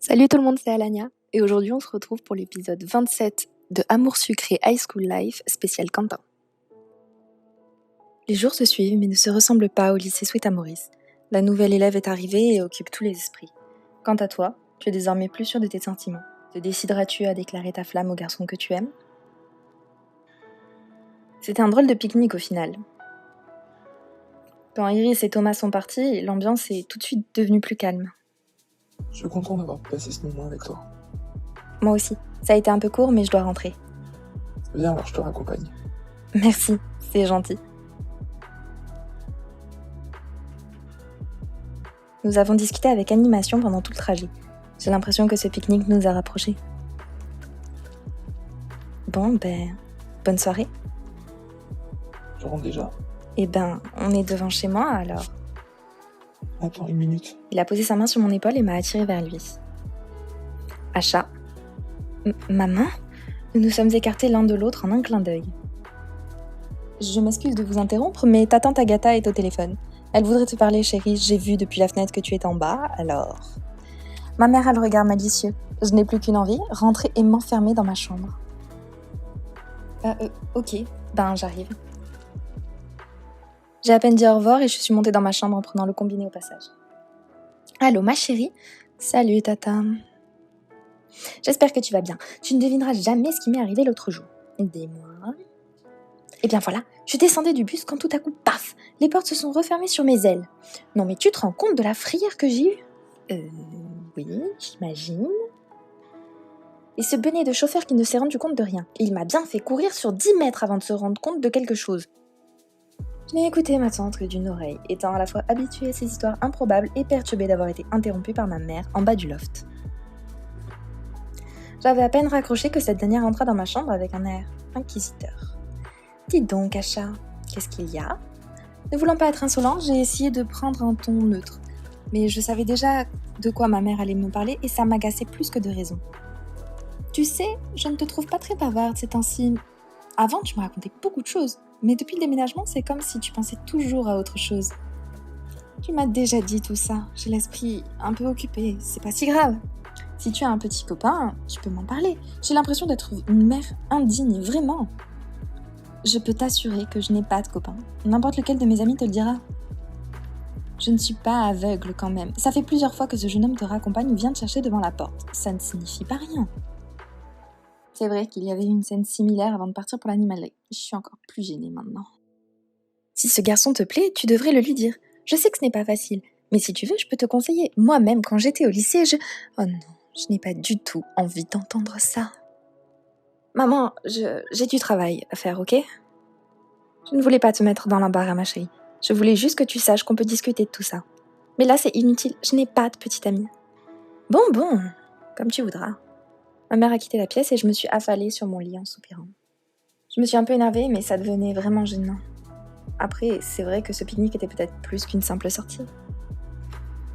Salut tout le monde, c'est Alania et aujourd'hui on se retrouve pour l'épisode 27 de Amour sucré High School Life spécial Quentin. Les jours se suivent mais ne se ressemblent pas au lycée Sweet Amoris. La nouvelle élève est arrivée et occupe tous les esprits. Quant à toi, tu es désormais plus sûr de tes sentiments. Te décideras-tu à déclarer ta flamme au garçon que tu aimes ? C'était un drôle de pique-nique au final. Quand Iris et Thomas sont partis, l'ambiance est tout de suite devenue plus calme. Je suis content d'avoir passé ce moment avec toi. Moi aussi. Ça a été un peu court mais je dois rentrer. Viens alors, je te raccompagne. Merci, c'est gentil. Nous avons discuté avec animation pendant tout le trajet. J'ai l'impression que ce pique-nique nous a rapprochés. Bon, bonne soirée. Je rentre déjà. On est devant chez moi alors. Attends une minute. Il a posé sa main sur mon épaule et m'a attirée vers lui. Achat. Maman ? Nous nous sommes écartés l'un de l'autre en un clin d'œil. Je m'excuse de vous interrompre, mais ta tante Agatha est au téléphone. Elle voudrait te parler, chérie. J'ai vu depuis la fenêtre que tu es en bas, alors... Ma mère a le regard malicieux. Je n'ai plus qu'une envie, rentrer et m'enfermer dans ma chambre. Ok. J'arrive. J'ai à peine dit au revoir et je suis montée dans ma chambre en prenant le combiné au passage. Allô, ma chérie ? Salut, tata. J'espère que tu vas bien. Tu ne devineras jamais ce qui m'est arrivé l'autre jour. Dis-moi. Eh bien voilà, je descendais du bus quand tout à coup, paf, les portes se sont refermées sur mes ailes. Non mais tu te rends compte de la frayeur que j'ai eue ? Oui, j'imagine. Et ce benet de chauffeur qui ne s'est rendu compte de rien. Il m'a bien fait courir sur 10 mètres avant de se rendre compte de quelque chose. Je n'ai écouté ma tante que d'une oreille, étant à la fois habituée à ces histoires improbables et perturbée d'avoir été interrompue par ma mère en bas du loft. J'avais à peine raccroché que cette dernière entra dans ma chambre avec un air inquisiteur. « Dis donc, Acha, qu'est-ce qu'il y a ?» Ne voulant pas être insolente, j'ai essayé de prendre un ton neutre. Mais je savais déjà de quoi ma mère allait me parler et ça m'agaçait plus que de raison. « Tu sais, je ne te trouve pas très bavarde ces temps-ci. Avant, tu me racontais beaucoup de choses. Mais depuis le déménagement, c'est comme si tu pensais toujours à autre chose. Tu m'as déjà dit tout ça. J'ai l'esprit un peu occupé. C'est pas si grave. Si tu as un petit copain, tu peux m'en parler. J'ai l'impression d'être une mère indigne, vraiment. Je peux t'assurer que je n'ai pas de copain. N'importe lequel de mes amis te le dira. Je ne suis pas aveugle quand même. Ça fait plusieurs fois que ce jeune homme te raccompagne ou vient te chercher devant la porte. Ça ne signifie pas rien. C'est vrai qu'il y avait eu une scène similaire avant de partir pour l'animalerie. Je suis encore plus gênée maintenant. Si ce garçon te plaît, tu devrais le lui dire. Je sais que ce n'est pas facile, mais si tu veux, je peux te conseiller. Moi-même, quand j'étais au lycée, Oh non, je n'ai pas du tout envie d'entendre ça. Maman, j'ai du travail à faire, ok ? Je ne voulais pas te mettre dans l'embarras, ma chérie. Je voulais juste que tu saches qu'on peut discuter de tout ça. Mais là, c'est inutile, je n'ai pas de petite amie. Bon, comme tu voudras. Ma mère a quitté la pièce et je me suis affalée sur mon lit en soupirant. Je me suis un peu énervée, mais ça devenait vraiment gênant. Après, c'est vrai que ce pique-nique était peut-être plus qu'une simple sortie.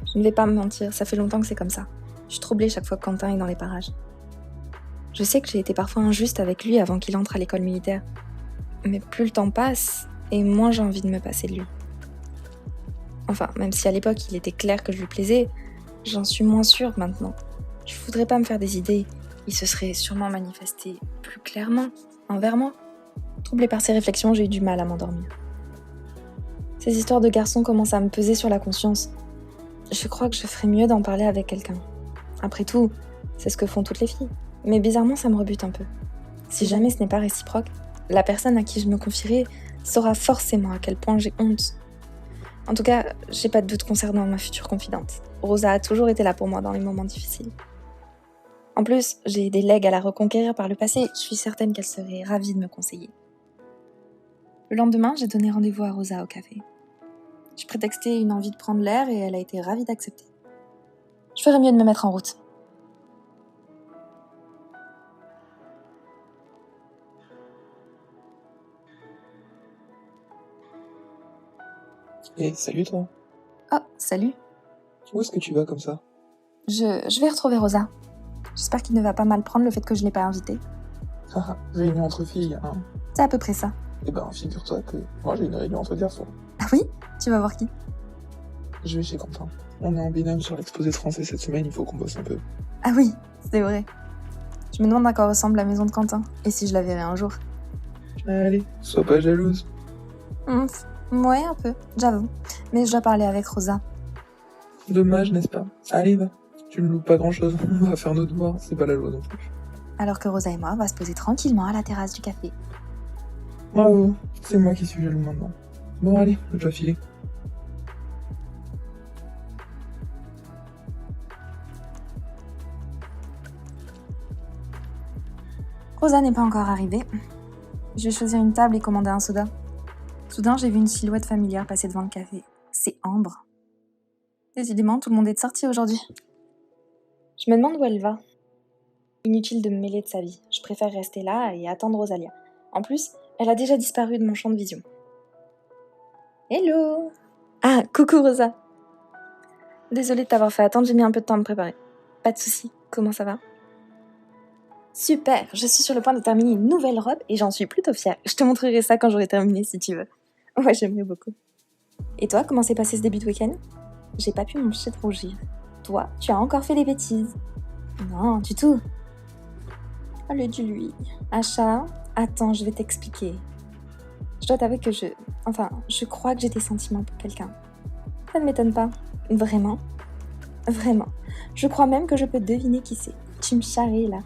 Je ne vais pas me mentir, ça fait longtemps que c'est comme ça. Je suis troublée chaque fois que Quentin est dans les parages. Je sais que j'ai été parfois injuste avec lui avant qu'il entre à l'école militaire. Mais plus le temps passe, et moins j'ai envie de me passer de lui. Enfin, même si à l'époque il était clair que je lui plaisais, j'en suis moins sûre maintenant. Je voudrais pas me faire des idées. Il se serait sûrement manifesté plus clairement envers moi. Troublée par ces réflexions, j'ai eu du mal à m'endormir. Ces histoires de garçons commencent à me peser sur la conscience. Je crois que je ferais mieux d'en parler avec quelqu'un. Après tout, c'est ce que font toutes les filles. Mais bizarrement, ça me rebute un peu. Si jamais ce n'est pas réciproque, la personne à qui je me confierai saura forcément à quel point j'ai honte. En tout cas, j'ai pas de doute concernant ma future confidente. Rosa a toujours été là pour moi dans les moments difficiles. En plus, j'ai des legs à la reconquérir par le passé, je suis certaine qu'elle serait ravie de me conseiller. Le lendemain, j'ai donné rendez-vous à Rosa au café. Je prétextais une envie de prendre l'air et elle a été ravie d'accepter. Je ferais mieux de me mettre en route. Salut toi. Oh, salut. Où est-ce que tu vas comme ça ? Je vais retrouver Rosa. J'espère qu'il ne va pas mal prendre le fait que je ne l'ai pas invité. Réunion entre filles, hein ? C'est à peu près ça. Figure-toi que moi j'ai une réunion entre garçons. Ah oui ? Tu vas voir qui ? Je vais chez Quentin. On est en binôme sur l'exposé de français cette semaine, il faut qu'on bosse un peu. Ah oui, c'est vrai. Je me demande à quoi ressemble la maison de Quentin, et si je la verrai un jour. Allez, sois pas jalouse. Ouais, un peu, j'avoue. Mais je dois parler avec Rosa. Dommage, n'est-ce pas? Allez, va. Tu ne loupes pas grand-chose. On va faire nos devoirs, c'est pas la loi non plus. Alors que Rosa et moi, on va se poser tranquillement à la terrasse du café. Bravo, c'est moi qui suis jaloux maintenant. Bon, allez, je dois filer. Rosa n'est pas encore arrivée. Je vais choisir une table et commander un soda. Soudain, j'ai vu une silhouette familière passer devant le café. C'est Ambre. Décidément, tout le monde est sorti aujourd'hui. Je me demande où elle va. Inutile de me mêler de sa vie. Je préfère rester là et attendre Rosalia. En plus, elle a déjà disparu de mon champ de vision. Hello! Ah, coucou Rosa! Désolée de t'avoir fait attendre, j'ai mis un peu de temps à me préparer. Pas de soucis, comment ça va? Super, je suis sur le point de terminer une nouvelle robe et j'en suis plutôt fière. Je te montrerai ça quand j'aurai terminé si tu veux. Ouais, j'aimerais beaucoup. Et toi, comment s'est passé ce début de week-end? J'ai pas pu m'empêcher de rougir. Toi, tu as encore fait des bêtises. Non, du tout. Allez, dis-lui. Acha, attends, je vais t'expliquer. Je dois t'avouer que je crois que j'ai des sentiments pour quelqu'un. Ça ne m'étonne pas. Vraiment? Vraiment. Je crois même que je peux deviner qui c'est. Tu me charries, là.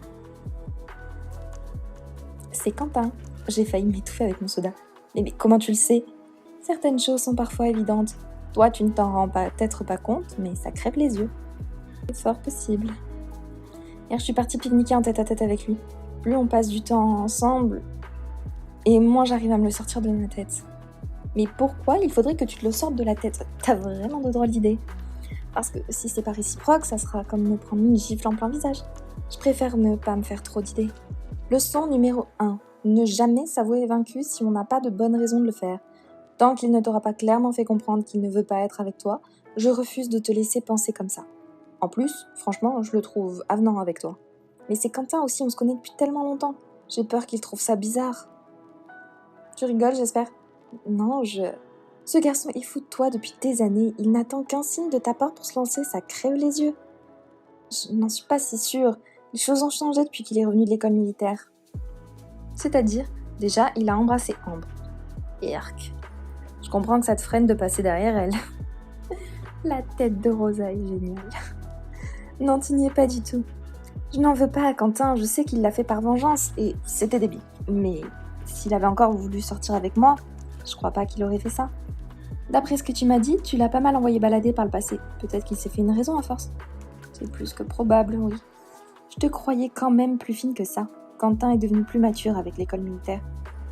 C'est Quentin. J'ai failli m'étouffer avec mon soda. Mais comment tu le sais? Certaines choses sont parfois évidentes. Toi, tu ne t'en rends peut-être pas compte, mais ça crève les yeux. C'est fort possible. Hier, je suis partie pique-niquer en tête-à-tête avec lui. Plus on passe du temps ensemble, et moins j'arrive à me le sortir de ma tête. Mais pourquoi il faudrait que tu te le sortes de la tête? T'as vraiment de drôles d'idées. Parce que si c'est pas réciproque, ça sera comme me prendre une gifle en plein visage. Je préfère ne pas me faire trop d'idées. Leçon numéro 1. Ne jamais s'avouer vaincu si on n'a pas de bonne raison de le faire. Tant qu'il ne t'aura pas clairement fait comprendre qu'il ne veut pas être avec toi, je refuse de te laisser penser comme ça. En plus, franchement, je le trouve avenant avec toi. Mais c'est Quentin aussi, on se connaît depuis tellement longtemps. J'ai peur qu'il trouve ça bizarre. Tu rigoles, j'espère? Non, Ce garçon est fou de toi depuis des années. Il n'attend qu'un signe de ta part pour se lancer, ça crève les yeux. Je n'en suis pas si sûre. Les choses ont changé depuis qu'il est revenu de l'école militaire. C'est-à-dire, déjà, il a embrassé Ambre. Erk. Je comprends que ça te freine de passer derrière elle. La tête de Rosa est géniale. Non, tu n'y es pas du tout. Je n'en veux pas à Quentin, je sais qu'il l'a fait par vengeance, et c'était débile. Mais s'il avait encore voulu sortir avec moi, je crois pas qu'il aurait fait ça. D'après ce que tu m'as dit, tu l'as pas mal envoyé balader par le passé. Peut-être qu'il s'est fait une raison à force. C'est plus que probable, oui. Je te croyais quand même plus fine que ça. Quentin est devenu plus mature avec l'école militaire.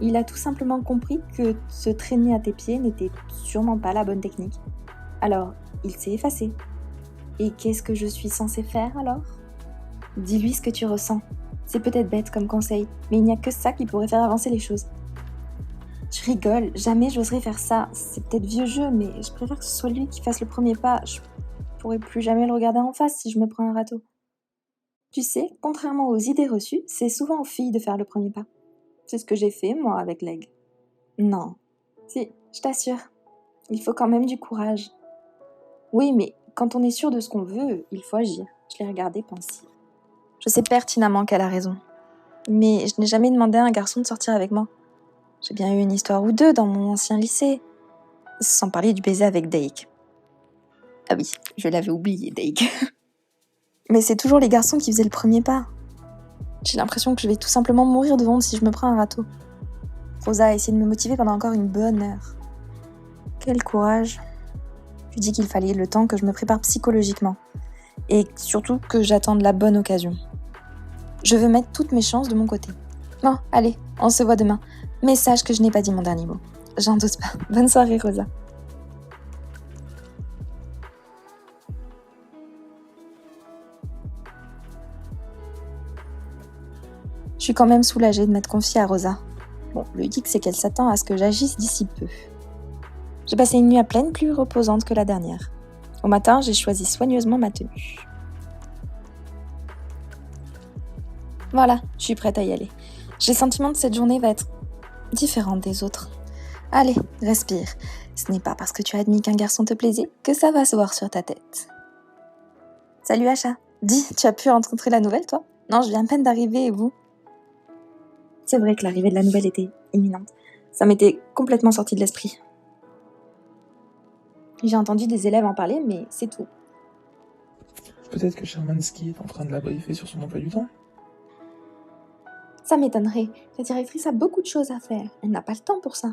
Il a tout simplement compris que se traîner à tes pieds n'était sûrement pas la bonne technique. Alors, il s'est effacé. Et qu'est-ce que je suis censée faire alors? Dis-lui ce que tu ressens. C'est peut-être bête comme conseil, mais il n'y a que ça qui pourrait faire avancer les choses. Tu rigoles, jamais j'oserais faire ça. C'est peut-être vieux jeu, mais je préfère que ce soit lui qui fasse le premier pas. Je pourrais plus jamais le regarder en face si je me prends un râteau. Tu sais, contrairement aux idées reçues, c'est souvent aux filles de faire le premier pas. C'est ce que j'ai fait, moi, avec Leg. Non. Si, je t'assure. Il faut quand même du courage. Oui, mais quand on est sûr de ce qu'on veut, il faut agir. Je l'ai regardé pensive. Je sais pertinemment qu'elle a raison. Mais je n'ai jamais demandé à un garçon de sortir avec moi. J'ai bien eu une histoire ou deux dans mon ancien lycée. Sans parler du baiser avec Dake. Ah oui, je l'avais oublié, Dake. Mais c'est toujours les garçons qui faisaient le premier pas. J'ai l'impression que je vais tout simplement mourir de honte si je me prends un râteau. Rosa a essayé de me motiver pendant encore une bonne heure. Quel courage. Je lui dis qu'il fallait le temps que je me prépare psychologiquement. Et surtout que j'attende la bonne occasion. Je veux mettre toutes mes chances de mon côté. Bon, allez, on se voit demain. Mais sache que je n'ai pas dit mon dernier mot. J'en doute pas. Bonne soirée, Rosa. Je suis quand même soulagée de m'être confiée à Rosa. Bon, le hic, c'est qu'elle s'attend à ce que j'agisse d'ici peu. J'ai passé une nuit à peine plus reposante que la dernière. Au matin, j'ai choisi soigneusement ma tenue. Voilà, je suis prête à y aller. J'ai le sentiment que cette journée va être différente des autres. Allez, respire. Ce n'est pas parce que tu as admis qu'un garçon te plaisait que ça va se voir sur ta tête. Salut Acha. Dis, tu as pu rencontrer la nouvelle, toi? Non, je viens à peine d'arriver, et vous? C'est vrai que l'arrivée de la nouvelle était imminente. Ça m'était complètement sorti de l'esprit. J'ai entendu des élèves en parler, mais c'est tout. Peut-être que Shermansky est en train de la briefer sur son emploi du temps. Ça m'étonnerait. La directrice a beaucoup de choses à faire. Elle n'a pas le temps pour ça.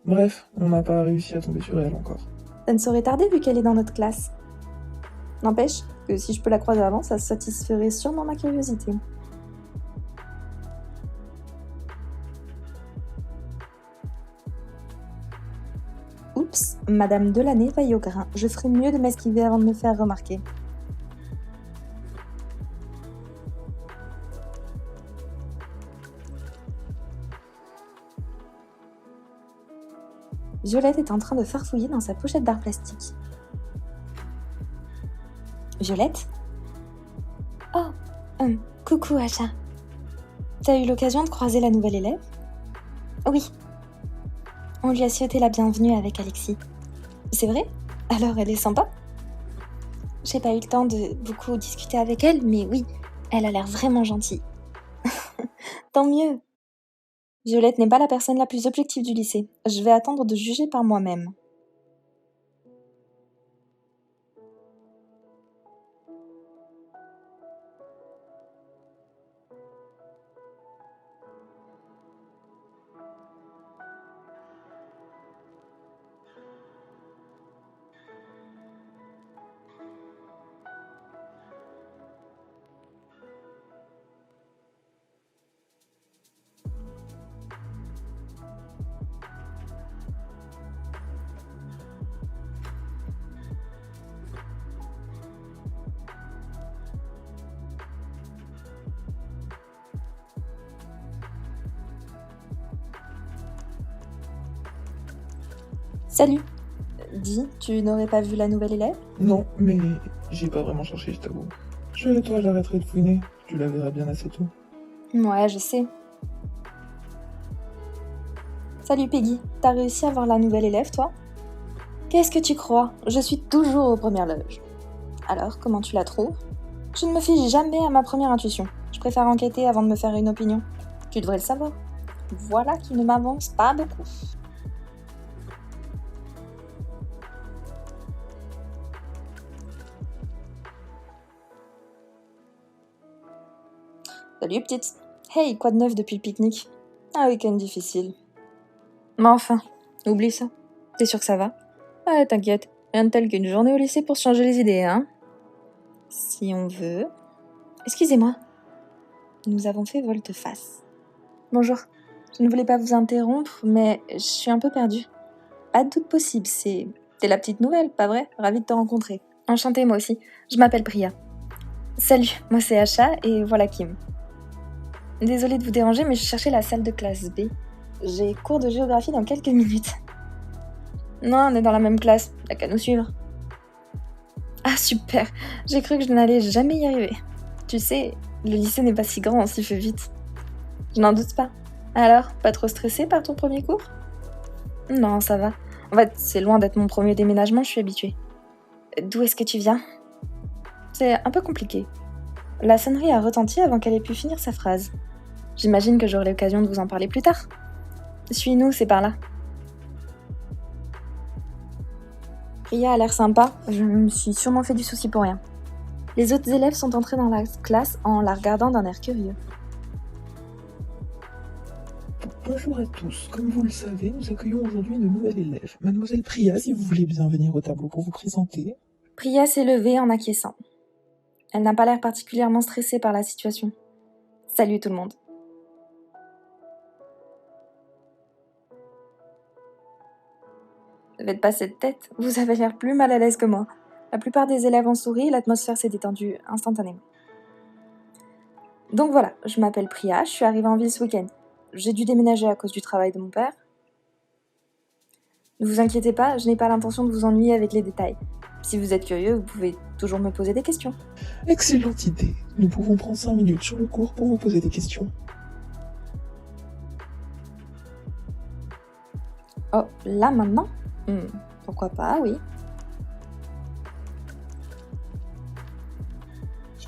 Bref, on n'a pas réussi à tomber sur elle encore. Ça ne saurait tarder vu qu'elle est dans notre classe. N'empêche que si je peux la croiser avant, ça satisferait sûrement ma curiosité. Oups, Madame Delaney vaille au grain. Je ferais mieux de m'esquiver avant de me faire remarquer. Violette est en train de farfouiller dans sa pochette d'art plastique. Violette? Oh, coucou Acha. T'as eu l'occasion de croiser la nouvelle élève? Oui. On lui a souhaité la bienvenue avec Alexis. C'est vrai? Alors elle est sympa? J'ai pas eu le temps de beaucoup discuter avec elle, mais oui, elle a l'air vraiment gentille. Tant mieux. Violette n'est pas la personne la plus objective du lycée. Je vais attendre de juger par moi-même. Salut. Dis, tu n'aurais pas vu la nouvelle élève? Non, mais j'ai pas vraiment cherché, je t'avoue. Toi, j'arrêterai de fouiner. Tu la verras bien assez tôt. Ouais, je sais. Salut Peggy, t'as réussi à voir la nouvelle élève, toi? Qu'est-ce que tu crois? Je suis toujours aux premières loges. Alors, comment tu la trouves? Je ne me fie jamais à ma première intuition. Je préfère enquêter avant de me faire une opinion. Tu devrais le savoir. Voilà qui ne m'avance pas beaucoup. Salut petite. Hey, quoi de neuf depuis le pique-nique? Un week-end difficile. Mais enfin, oublie ça. T'es sûr que ça va? Ouais, t'inquiète. Rien de tel qu'une journée au lycée pour se changer les idées, hein? Si on veut... Excusez-moi. Nous avons fait volte-face. Bonjour. Je ne voulais pas vous interrompre, mais je suis un peu perdue. Pas de doute possible, T'es la petite nouvelle, pas vrai? Ravie de te rencontrer. Enchantée, moi aussi. Je m'appelle Priya. Salut, moi c'est Acha, et voilà Kim. Désolée de vous déranger, mais je cherchais la salle de classe B. J'ai cours de géographie dans quelques minutes. Non, on est dans la même classe, t'as qu'à nous suivre. Ah super, j'ai cru que je n'allais jamais y arriver. Tu sais, le lycée n'est pas si grand, on s'y fait vite. Je n'en doute pas. Alors, pas trop stressée par ton premier cours? Non, ça va. En fait, c'est loin d'être mon premier déménagement, je suis habituée. D'où est-ce que tu viens? C'est un peu compliqué. La sonnerie a retenti avant qu'elle ait pu finir sa phrase. J'imagine que j'aurai l'occasion de vous en parler plus tard. Suis-nous, c'est par là. Priya a l'air sympa, je me suis sûrement fait du souci pour rien. Les autres élèves sont entrés dans la classe en la regardant d'un air curieux. Bonjour à tous. Comme vous le savez, nous accueillons aujourd'hui une nouvelle élève, Mademoiselle Priya, si vous voulez bien venir au tableau pour vous présenter. Priya s'est levée en acquiesçant. Elle n'a pas l'air particulièrement stressée par la situation. Salut tout le monde. Ne faites pas cette tête, vous avez l'air plus mal à l'aise que moi. La plupart des élèves ont souri et l'atmosphère s'est détendue instantanément. Donc voilà, je m'appelle Priya, je suis arrivée en ville ce week-end. J'ai dû déménager à cause du travail de mon père. Ne vous inquiétez pas, je n'ai pas l'intention de vous ennuyer avec les détails. Si vous êtes curieux, vous pouvez toujours me poser des questions. Excellente idée. Nous pouvons prendre 5 minutes sur le cours pour vous poser des questions. Oh, là maintenant? Pourquoi pas, oui.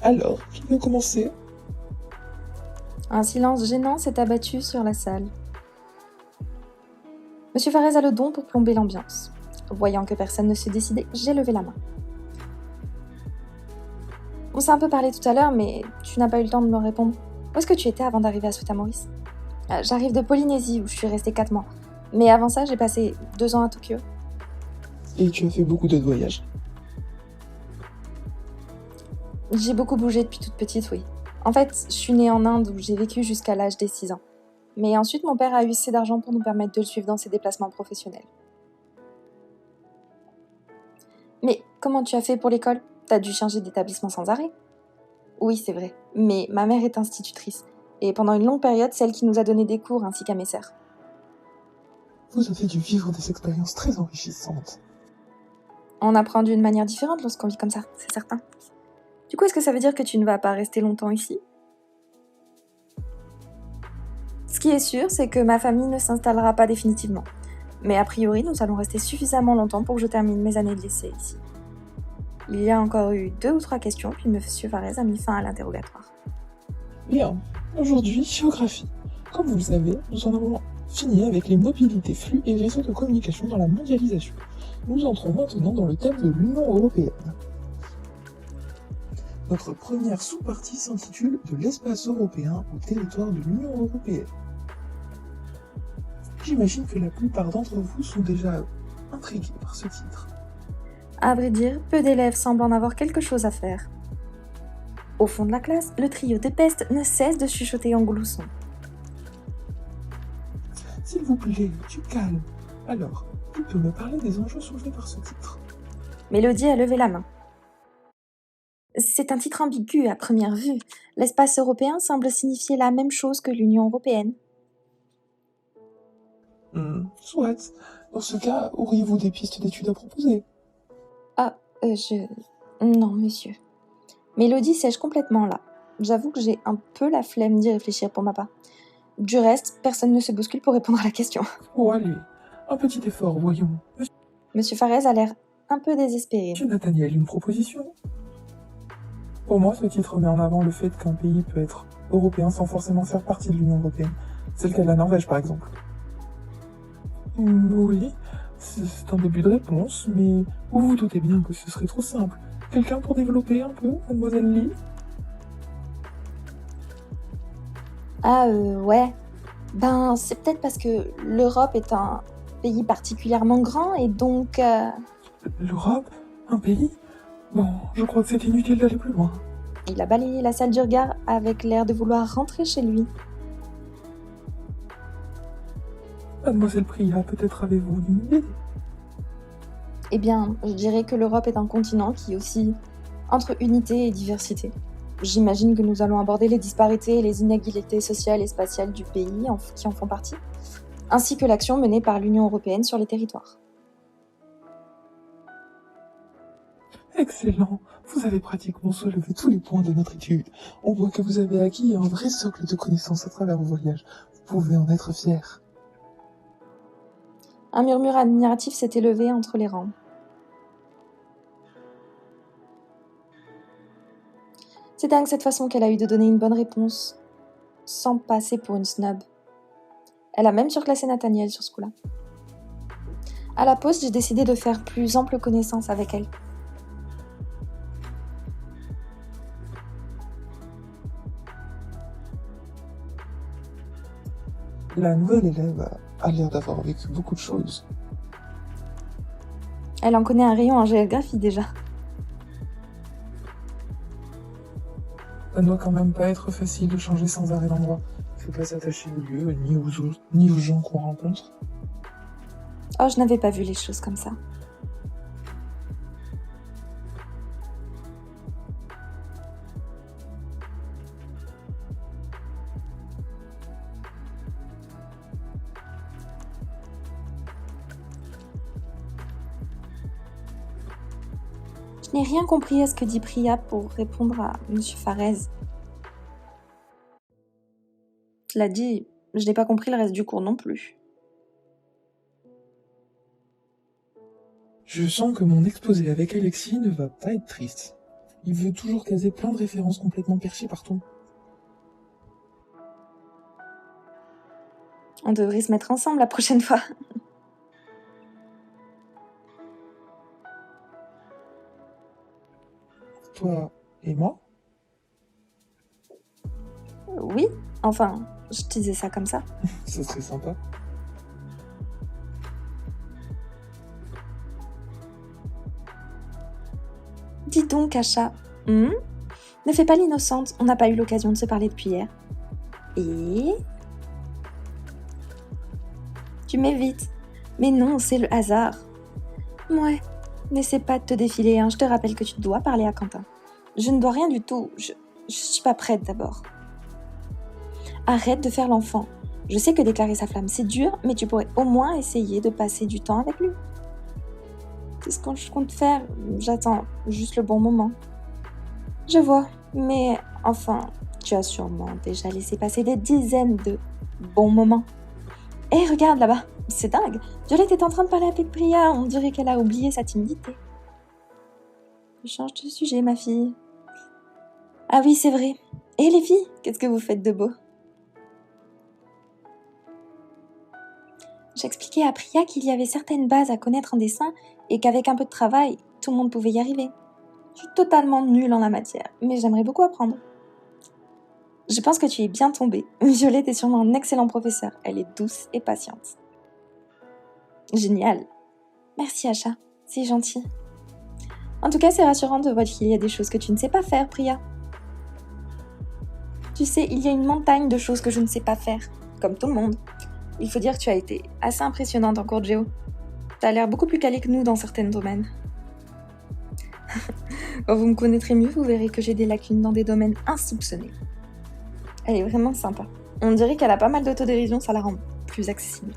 Alors, qui veut commencer? Un silence gênant s'est abattu sur la salle. Monsieur Farès a le don pour plomber l'ambiance. Voyant que personne ne se décidait, j'ai levé la main. On s'est un peu parlé tout à l'heure, mais tu n'as pas eu le temps de me répondre. Où est-ce que tu étais avant d'arriver à Suita-Maurice? J'arrive de Polynésie, où je suis restée 4 mois. Mais avant ça, j'ai passé 2 ans à Tokyo. Et tu as fait beaucoup d'autres voyages. J'ai beaucoup bougé depuis toute petite, oui. En fait, je suis née en Inde, où j'ai vécu jusqu'à l'âge des 6 ans. Mais ensuite, mon père a eu assez d'argent pour nous permettre de le suivre dans ses déplacements professionnels. Mais comment tu as fait pour l'école? T'as dû changer d'établissement sans arrêt? Oui, c'est vrai. Mais ma mère est institutrice. Et pendant une longue période, c'est elle qui nous a donné des cours, ainsi qu'à mes sœurs. Vous avez dû vivre des expériences très enrichissantes. On apprend d'une manière différente lorsqu'on vit comme ça, c'est certain. Du coup, est-ce que ça veut dire que tu ne vas pas rester longtemps ici? Ce qui est sûr, c'est que ma famille ne s'installera pas définitivement. Mais a priori, nous allons rester suffisamment longtemps pour que je termine mes années de lycée ici. Il y a encore eu 2 ou 3 questions, puis M. Farès a mis fin à l'interrogatoire. Bien, aujourd'hui, géographie. Comme vous le savez, nous en avons fini avec les mobilités, flux et réseaux de communication dans la mondialisation. Nous entrons maintenant dans le thème de l'Union européenne. Notre première sous-partie s'intitule « De l'espace européen au territoire de l'Union européenne ». J'imagine que la plupart d'entre vous sont déjà intrigués par ce titre. À vrai dire, peu d'élèves semblent en avoir quelque chose à faire. Au fond de la classe, le trio de peste ne cesse de chuchoter en gloussant. S'il vous plaît, du calme. Alors, tu peux me parler des enjeux soulevés par ce titre? Mélodie a levé la main. C'est un titre ambigu à première vue. L'espace européen semble signifier la même chose que l'Union européenne. Soit. Dans ce cas, auriez-vous des pistes d'études à proposer? Non, monsieur. Mélodie sèche complètement là. J'avoue que j'ai un peu la flemme d'y réfléchir pour ma part. Du reste, personne ne se bouscule pour répondre à la question. Oh, allez, un petit effort, voyons. Monsieur Farès a l'air un peu désespéré. Monsieur Nathaniel, une proposition? Pour moi, ce titre met en avant le fait qu'un pays peut être européen sans forcément faire partie de l'Union européenne. C'est le cas de la Norvège, par exemple. Oui, c'est un début de réponse, mais vous vous doutez bien que ce serait trop simple. Quelqu'un pour développer un peu, mademoiselle Lee? Ouais. Ben, c'est peut-être parce que l'Europe est un pays particulièrement grand et donc... L'Europe? Un pays? Bon, je crois que c'est inutile d'aller plus loin. Il a balayé la salle du regard avec l'air de vouloir rentrer chez lui. Mademoiselle Priya, peut-être avez-vous une idée? Eh bien, je dirais que l'Europe est un continent qui oscille entre unité et diversité. J'imagine que nous allons aborder les disparités et les inégalités sociales et spatiales du pays qui en font partie, ainsi que l'action menée par l'Union européenne sur les territoires. Excellent, vous avez pratiquement soulevé tous les points de notre étude. On voit que vous avez acquis un vrai socle de connaissances à travers vos voyages. Vous pouvez en être fier. Un murmure admiratif s'est élevé entre les rangs. C'est dingue cette façon qu'elle a eu de donner une bonne réponse, sans passer pour une snob. Elle a même surclassé Nathaniel sur ce coup-là. À la pause, j'ai décidé de faire plus ample connaissance avec elle. La nouvelle élève a l'air d'avoir vécu beaucoup de choses. Elle en connaît un rayon en géographie déjà. Ça ne doit quand même pas être facile de changer sans arrêt d'endroit. Il faut pas s'attacher au lieu, ni aux gens qu'on rencontre. Oh, je n'avais pas vu les choses comme ça. Je n'ai rien compris à ce que dit Priya pour répondre à M. Farès. Cela dit, je n'ai pas compris le reste du cours non plus. Je sens que mon exposé avec Alexis ne va pas être triste. Il veut toujours caser plein de références complètement perchées partout. On devrait se mettre ensemble la prochaine fois. Toi et moi? Oui, enfin, je disais ça comme ça. Ça serait sympa. Dis donc, Acha, ne fais pas l'innocente, on n'a pas eu l'occasion de se parler depuis hier. Et... Tu m'évites. Mais non, c'est le hasard. Ouais, n'essaie pas de te défiler, hein. Je te rappelle que tu dois parler à Quentin. Je ne dois rien du tout, je suis pas prête d'abord. Arrête de faire l'enfant. Je sais que déclarer sa flamme c'est dur, mais tu pourrais au moins essayer de passer du temps avec lui. C'est ce que je compte faire, j'attends juste le bon moment. Je vois, mais enfin, tu as sûrement déjà laissé passer des dizaines de bons moments. Hé, regarde là-bas, c'est dingue. Violette est en train de parler avec Priya, on dirait qu'elle a oublié sa timidité. Je change de sujet, ma fille. Ah oui, c'est vrai. Et les filles, qu'est-ce que vous faites de beau? J'expliquais à Priya qu'il y avait certaines bases à connaître en dessin et qu'avec un peu de travail, tout le monde pouvait y arriver. Je suis totalement nulle en la matière, mais j'aimerais beaucoup apprendre. Je pense que tu es bien tombée. Violette est sûrement un excellent professeur. Elle est douce et patiente. Génial. Merci, Acha. C'est gentil. En tout cas, c'est rassurant de voir qu'il y a des choses que tu ne sais pas faire, Priya. Tu sais, il y a une montagne de choses que je ne sais pas faire, comme tout le monde. Il faut dire que tu as été assez impressionnante en cours de géo. T'as l'air beaucoup plus calée que nous dans certains domaines. Quand vous me connaîtrez mieux, vous verrez que j'ai des lacunes dans des domaines insoupçonnés. Elle est vraiment sympa. On dirait qu'elle a pas mal d'autodérision, ça la rend plus accessible.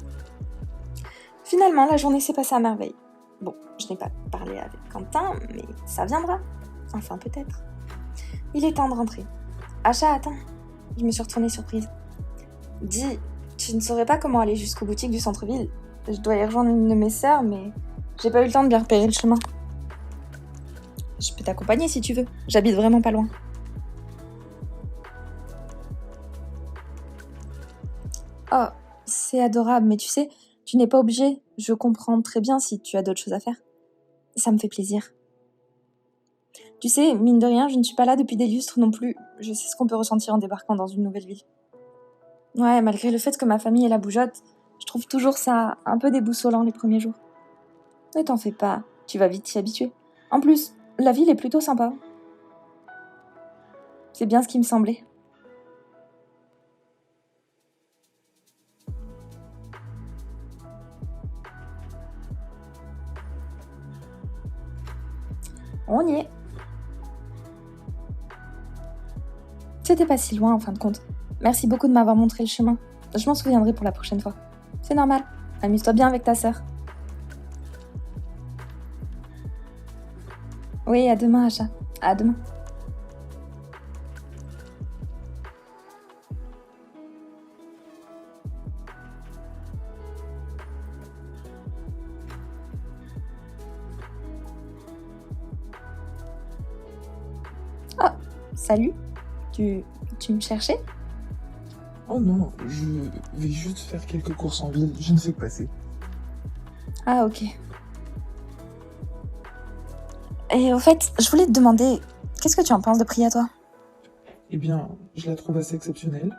Finalement, la journée s'est passée à merveille. Bon, je n'ai pas parlé avec Quentin, mais ça viendra. Enfin, peut-être. Il est temps de rentrer. Acha, attends. Je me suis retournée surprise. Dis, tu ne saurais pas comment aller jusqu'aux boutiques du centre-ville. Je dois y rejoindre une de mes sœurs, mais j'ai pas eu le temps de bien repérer le chemin. Je peux t'accompagner si tu veux. J'habite vraiment pas loin. Oh, c'est adorable, mais tu sais, tu n'es pas obligé. Je comprends très bien si tu as d'autres choses à faire. Ça me fait plaisir. Tu sais, mine de rien, je ne suis pas là depuis des lustres non plus. Je sais ce qu'on peut ressentir en débarquant dans une nouvelle ville. Ouais, malgré le fait que ma famille est la bougeotte, je trouve toujours ça un peu déboussolant les premiers jours. Ne t'en fais pas, tu vas vite t'y habituer. En plus, la ville est plutôt sympa. C'est bien ce qui me semblait. On y est. C'était pas si loin en fin de compte. Merci beaucoup de m'avoir montré le chemin. Je m'en souviendrai pour la prochaine fois. C'est normal. Amuse-toi bien avec ta sœur. Oui, à demain, Acha. À demain. Oh, salut. Tu me cherchais? Oh non, je vais juste faire quelques courses en ville, je ne sais que passer. Ah, ok. Et au fait, je voulais te demander, qu'est-ce que tu en penses de Priya, toi? Eh bien, je la trouve assez exceptionnelle.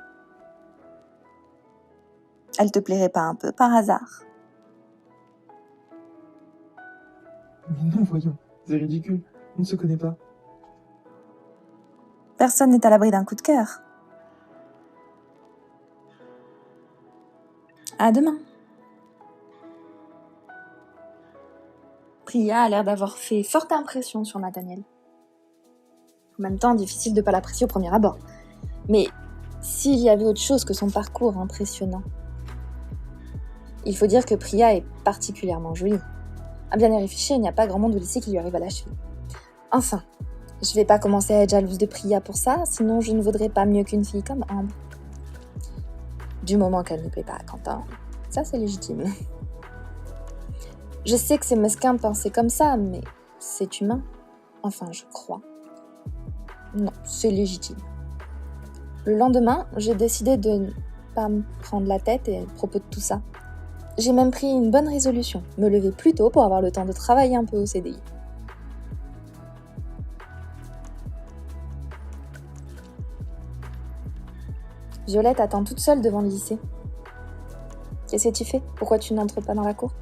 Elle te plairait pas un peu par hasard? Mais non, voyons, c'est ridicule, on ne se connaît pas. Personne n'est à l'abri d'un coup de cœur. À demain. Priya a l'air d'avoir fait forte impression sur Nathaniel. En même temps, difficile de ne pas l'apprécier au premier abord. Mais s'il y avait autre chose que son parcours impressionnant. Il faut dire que Priya est particulièrement jolie. À bien y réfléchir, il n'y a pas grand monde au lycée qui lui arrive à la cheville. Enfin, je vais pas commencer à être jalouse de Priya pour ça, sinon je ne vaudrais pas mieux qu'une fille comme Ambre. Du moment qu'elle ne plaît pas à Quentin, ça c'est légitime. Je sais que c'est mesquin de penser comme ça, mais c'est humain. Enfin, je crois. Non, c'est légitime. Le lendemain, j'ai décidé de ne pas me prendre la tête à propos de tout ça. J'ai même pris une bonne résolution, me lever plus tôt pour avoir le temps de travailler un peu au CDI. Violette attend toute seule devant le lycée. Qu'est-ce que tu fais? Pourquoi tu n'entres pas dans la cour?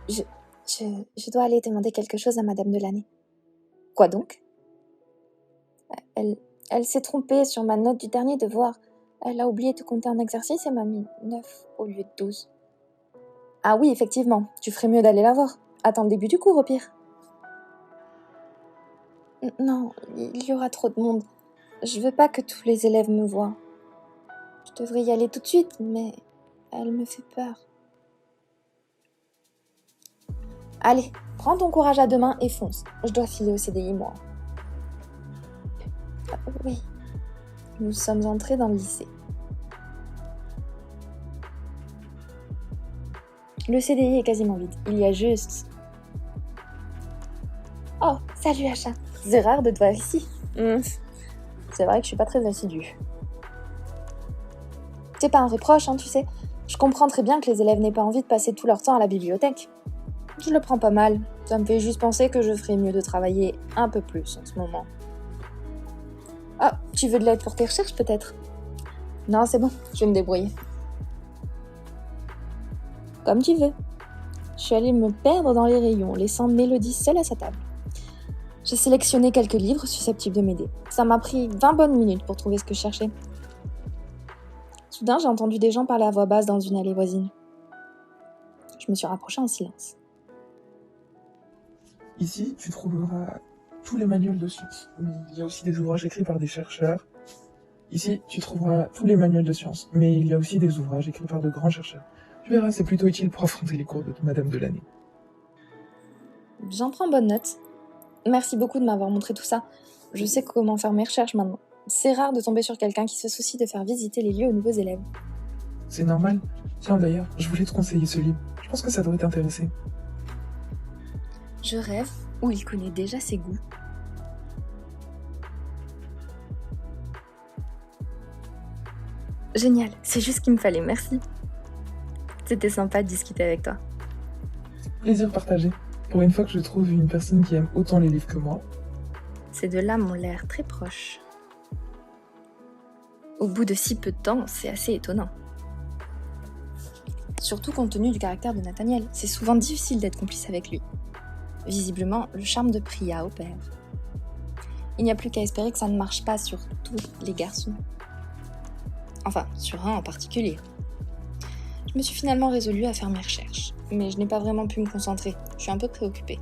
Je dois aller demander quelque chose à Madame Delannay. Quoi donc? Elle s'est trompée sur ma note du dernier devoir. Elle a oublié de compter un exercice et m'a mis 9 au lieu de 12. Ah oui, effectivement, tu ferais mieux d'aller la voir. Attends le début du cours au pire. Non, il y aura trop de monde. Je veux pas que tous les élèves me voient. Je devrais y aller tout de suite, mais elle me fait peur. Allez, prends ton courage à deux mains et fonce. Je dois filer au CDI, moi. Oui. Nous sommes entrés dans le lycée. Le CDI est quasiment vide. Il y a juste... Oh, salut Acha. C'est rare de te voir ici. C'est vrai que je suis pas très assidue. C'est pas un reproche, tu sais. Je comprends très bien que les élèves n'aient pas envie de passer tout leur temps à la bibliothèque. Je le prends pas mal. Ça me fait juste penser que je ferais mieux de travailler un peu plus en ce moment. Oh, tu veux de l'aide pour tes recherches peut-être? Non, c'est bon, je vais me débrouiller. Comme tu veux. Je suis allée me perdre dans les rayons, laissant Mélodie seule à sa table. J'ai sélectionné quelques livres susceptibles de m'aider. Ça m'a pris 20 bonnes minutes pour trouver ce que je cherchais. Soudain, j'ai entendu des gens parler à voix basse dans une allée voisine. Je me suis rapprochée en silence. Ici, tu trouveras tous les manuels de sciences. Mais il y a aussi des ouvrages écrits par des chercheurs. Ici, tu trouveras tous les manuels de sciences. Mais il y a aussi des ouvrages écrits par de grands chercheurs. Tu verras, c'est plutôt utile pour affronter les cours de Madame Delannay. J'en prends bonne note. Merci beaucoup de m'avoir montré tout ça. Je sais comment faire mes recherches maintenant. C'est rare de tomber sur quelqu'un qui se soucie de faire visiter les lieux aux nouveaux élèves. C'est normal. Tiens d'ailleurs, je voulais te conseiller ce livre. Je pense que ça devrait t'intéresser. Je rêve ou il connaît déjà ses goûts. Génial, c'est juste ce qu'il me fallait, merci. C'était sympa de discuter avec toi. Plaisir partagé. Pour une fois que je trouve une personne qui aime autant les livres que moi. Ces deux-là m'ont l'air très proches. Au bout de si peu de temps, c'est assez étonnant. Surtout compte tenu du caractère de Nathaniel, c'est souvent difficile d'être complice avec lui. Visiblement, le charme de Priya opère. Il n'y a plus qu'à espérer que ça ne marche pas sur tous les garçons. Enfin, sur un en particulier. Je me suis finalement résolue à faire mes recherches, mais je n'ai pas vraiment pu me concentrer, je suis un peu préoccupée.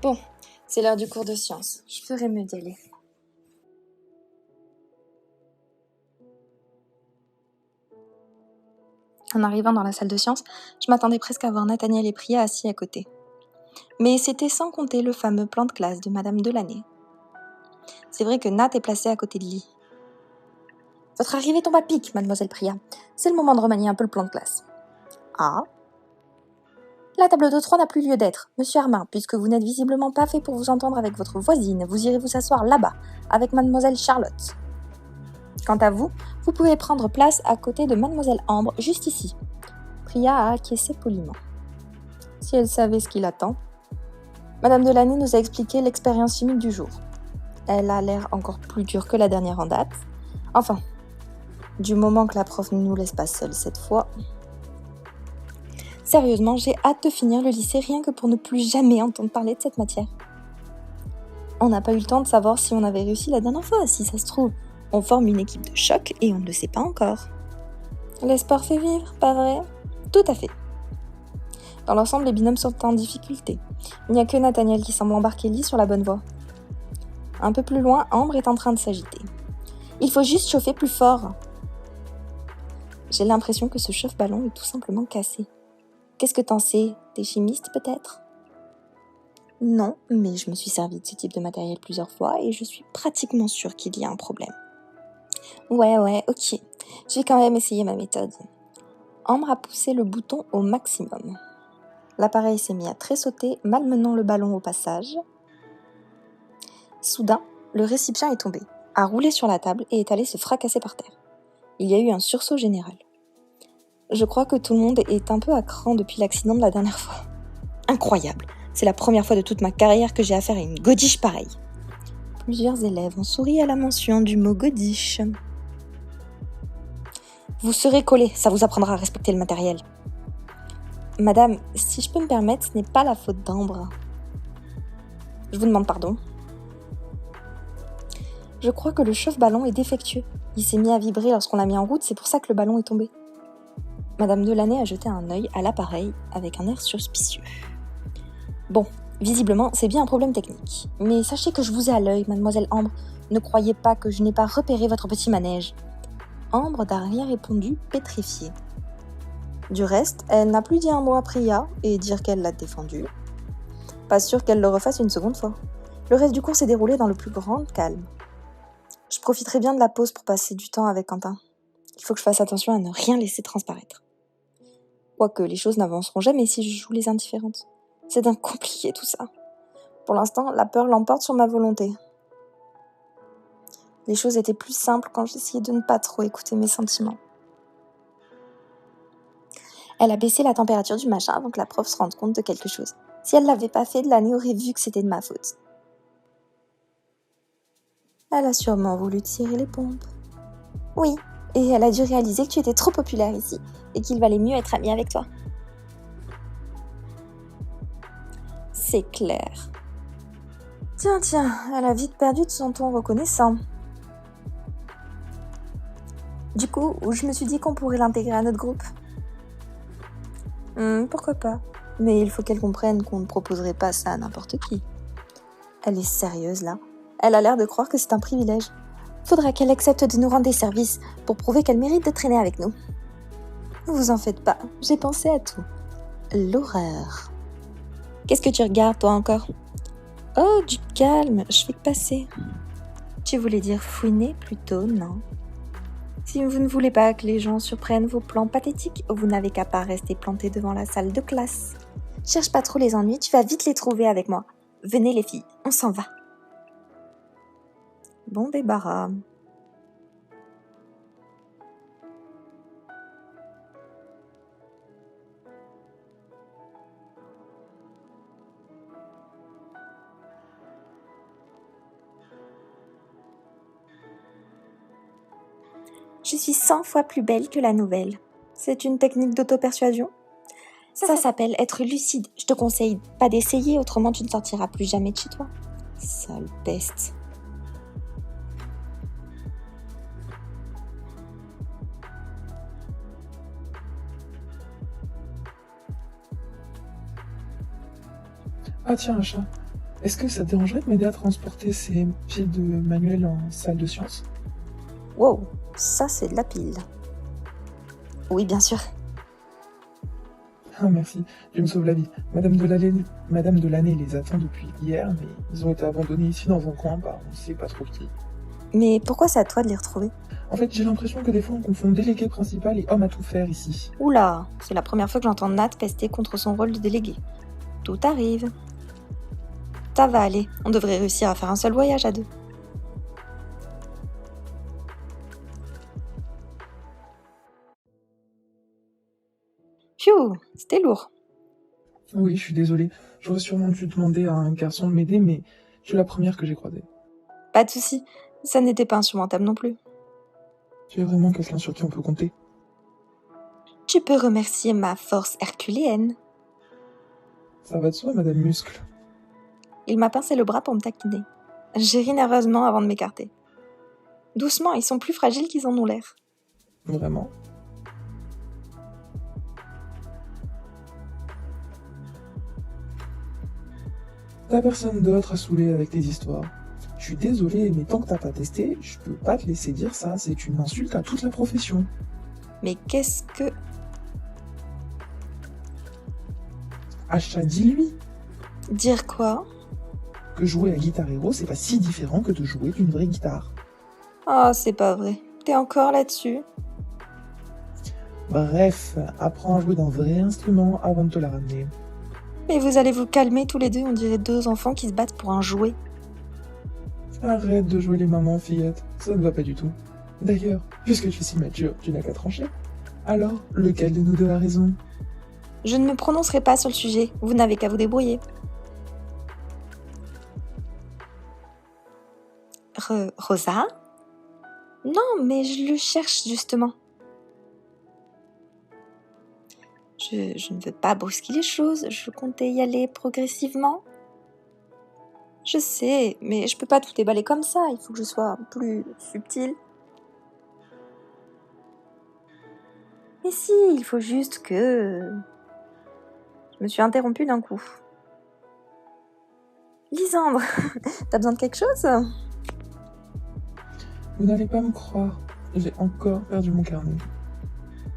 Bon, c'est l'heure du cours de sciences, je ferai mieux d'y aller. En arrivant dans la salle de sciences, je m'attendais presque à voir Nathaniel et Priya assis à côté. Mais c'était sans compter le fameux plan de classe de Madame Delannay. C'est vrai que Nat est placée à côté de Lee. Votre arrivée tombe à pic, mademoiselle Priya. C'est le moment de remanier un peu le plan de classe. Ah? La table de 3 n'a plus lieu d'être. Monsieur Armin, puisque vous n'êtes visiblement pas fait pour vous entendre avec votre voisine, vous irez vous asseoir là-bas, avec mademoiselle Charlotte. Quant à vous, vous pouvez prendre place à côté de mademoiselle Ambre, juste ici. Priya a acquiescé poliment. Si elle savait ce qui l'attend. Madame Delannay nous a expliqué l'expérience chimique du jour. Elle a l'air encore plus dure que la dernière en date. Enfin, du moment que la prof ne nous laisse pas seuls cette fois. Sérieusement, j'ai hâte de finir le lycée rien que pour ne plus jamais entendre parler de cette matière. On n'a pas eu le temps de savoir si on avait réussi la dernière fois, si ça se trouve. On forme une équipe de choc et on ne le sait pas encore. L'espoir fait vivre, pas vrai? Tout à fait. Dans l'ensemble, les binômes sont en difficulté. Il n'y a que Nathaniel qui semble embarquer Lee sur la bonne voie. Un peu plus loin, Ambre est en train de s'agiter. Il faut juste chauffer plus fort. J'ai l'impression que ce chauffe-ballon est tout simplement cassé. Qu'est-ce que t'en sais? T'es chimiste peut-être? Non, mais je me suis servi de ce type de matériel plusieurs fois et je suis pratiquement sûre qu'il y a un problème. Ouais, ok. Je vais quand même essayer ma méthode. Ambre a poussé le bouton au maximum. L'appareil s'est mis à tressauter, malmenant le ballon au passage. Soudain, le récipient est tombé, a roulé sur la table et est allé se fracasser par terre. Il y a eu un sursaut général. Je crois que tout le monde est un peu à cran depuis l'accident de la dernière fois. Incroyable! C'est la première fois de toute ma carrière que j'ai affaire à une godiche pareille. Plusieurs élèves ont souri à la mention du mot godiche. Vous serez collés, ça vous apprendra à respecter le matériel. Madame, si je peux me permettre, ce n'est pas la faute d'Ambre. Je vous demande pardon. Je crois que le chauffe-ballon est défectueux. Il s'est mis à vibrer lorsqu'on l'a mis en route, c'est pour ça que le ballon est tombé. Madame Delaney a jeté un œil à l'appareil avec un air suspicieux. Bon, visiblement, c'est bien un problème technique. Mais sachez que je vous ai à l'œil, mademoiselle Ambre. Ne croyez pas que je n'ai pas repéré votre petit manège. Ambre n'a rien répondu, pétrifiée. Du reste, elle n'a plus dit un mot à Priya et dire qu'elle l'a défendu. Pas sûr qu'elle le refasse une seconde fois. Le reste du cours s'est déroulé dans le plus grand calme. Je profiterai bien de la pause pour passer du temps avec Quentin. Il faut que je fasse attention à ne rien laisser transparaître. Quoique les choses n'avanceront jamais si je joue les indifférentes. C'est d'un compliqué tout ça. Pour l'instant, la peur l'emporte sur ma volonté. Les choses étaient plus simples quand j'essayais de ne pas trop écouter mes sentiments. Elle a baissé la température du machin avant que la prof se rende compte de quelque chose. Si elle l'avait pas fait, Delaney aurait vu que c'était de ma faute. Elle a sûrement voulu tirer les pompes. Oui, et elle a dû réaliser que tu étais trop populaire ici et qu'il valait mieux être amie avec toi. C'est clair. Tiens, elle a vite perdu de son ton reconnaissant. Du coup, je me suis dit qu'on pourrait l'intégrer à notre groupe. Pourquoi pas. Mais il faut qu'elle comprenne qu'on ne proposerait pas ça à n'importe qui. Elle est sérieuse là. Elle a l'air de croire que c'est un privilège. Faudra qu'elle accepte de nous rendre des services pour prouver qu'elle mérite de traîner avec nous. Ne vous en faites pas, j'ai pensé à tout. L'horreur. Qu'est-ce que tu regardes toi encore ? Oh, du calme, je fais que passer. Tu voulais dire fouiner plutôt, non ? Si vous ne voulez pas que les gens surprennent vos plans pathétiques, vous n'avez qu'à pas rester planté devant la salle de classe. Cherche pas trop les ennuis, tu vas vite les trouver avec moi. Venez les filles, on s'en va. Bon débarras. Je suis 100 fois plus belle que la nouvelle. C'est une technique d'auto-persuasion ? Ça s'appelle être lucide. Je te conseille pas d'essayer, autrement tu ne sortiras plus jamais de chez toi. Sale peste. Ah tiens, Acha, est-ce que ça te dérangerait de m'aider à transporter ces piles de manuel en salle de sciences ? Wow, ça c'est de la pile. Oui, bien sûr. Ah merci, tu me sauves la vie. Madame Delaney les attend depuis hier, mais ils ont été abandonnés ici dans un coin par on sait pas trop qui. Mais pourquoi c'est à toi de les retrouver ? En fait, j'ai l'impression que des fois on confond délégué principal et homme à tout faire ici. Oula, c'est la première fois que j'entends Nat pester contre son rôle de délégué. Tout arrive. Ça va aller, on devrait réussir à faire un seul voyage à deux. Pfiou, c'était lourd. Oui, je suis désolée. J'aurais sûrement dû demander à un garçon de m'aider, mais tu es la première que j'ai croisée. Pas de souci, ça n'était pas insurmontable non plus. Tu es vraiment quelqu'un sur qui on peut compter. Tu peux remercier ma force herculéenne. Ça va de soi, Madame Muscle. Il m'a pincé le bras pour me taquiner. J'ai ri nerveusement avant de m'écarter. Doucement, ils sont plus fragiles qu'ils en ont l'air. Vraiment. T'as personne d'autre à saouler avec tes histoires. Je suis désolé, mais tant que t'as pas testé, je peux pas te laisser dire ça, c'est une insulte à toute la profession. Mais qu'est-ce que... Acha, dis-lui Dire quoi ? que jouer à Guitar Hero, c'est pas si différent que de jouer d'une vraie guitare. Oh, c'est pas vrai. T'es encore là-dessus ? Bref, apprends à jouer d'un vrai instrument avant de te la ramener. Mais vous allez vous calmer tous les deux, on dirait deux enfants qui se battent pour un jouet. Arrête de jouer les mamans, fillette, ça ne va pas du tout. D'ailleurs, puisque tu es si mature, tu n'as qu'à trancher. Alors, lequel de nous deux a raison? Je ne me prononcerai pas sur le sujet, vous n'avez qu'à vous débrouiller. Rosa? Non, mais je le cherche justement. Je ne veux pas brusquer les choses, je comptais y aller progressivement. Je sais, mais je peux pas tout déballer comme ça, il faut que je sois plus subtile. Mais si, il faut juste que... Je me suis interrompue d'un coup. Lysandre, t'as besoin de quelque chose? Vous n'allez pas me croire, j'ai encore perdu mon carnet.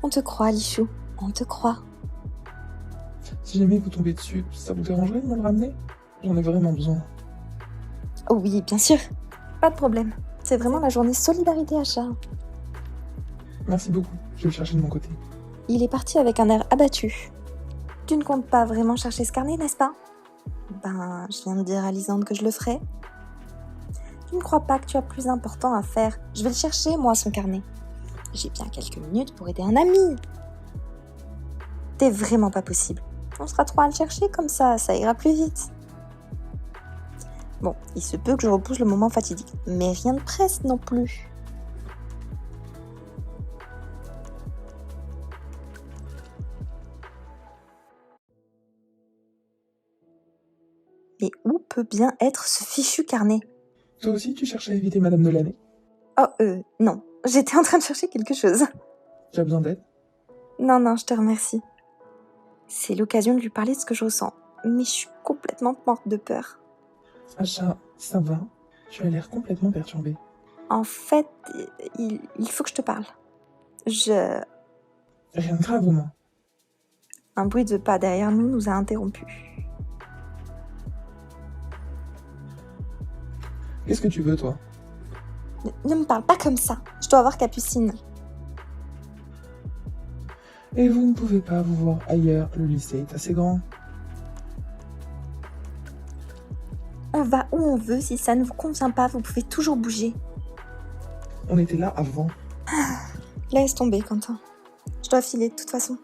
On te croit, Lichou, on te croit. Si jamais vous tombez dessus, ça vous dérangerait de me le ramener? J'en ai vraiment besoin. Oh oui, bien sûr, pas de problème. C'est vraiment la journée solidarité achat. Merci beaucoup, je vais le chercher de mon côté. Il est parti avec un air abattu. Tu ne comptes pas vraiment chercher ce carnet, n'est-ce pas? Ben, je viens de dire à Lysandre que je le ferai. Tu ne crois pas que tu as plus important à faire? Je vais le chercher, moi, son carnet. J'ai bien quelques minutes pour aider un ami. T'es vraiment pas possible. On sera trois à le chercher, comme ça ira plus vite. Bon, il se peut que je repousse le moment fatidique, mais rien ne presse non plus. Mais où peut bien être ce fichu carnet? Toi aussi, tu cherches à éviter Madame de l'année? Oh, non. J'étais en train de chercher quelque chose. Tu as besoin d'aide? Non, je te remercie. C'est l'occasion de lui parler de ce que je ressens. Mais je suis complètement morte de peur. Acha, ça va? Tu as l'air complètement perturbée. En fait, il faut que je te parle. Rien de grave au moins. Un bruit de pas derrière nous a interrompus. Qu'est-ce que tu veux, toi? Ne me parle pas comme ça. Je dois avoir Capucine. Et vous ne pouvez pas vous voir ailleurs, le lycée est assez grand. On va où on veut, si ça ne vous convient pas, vous pouvez toujours bouger. On était là avant. Laisse tomber, Quentin. Je dois filer de toute façon.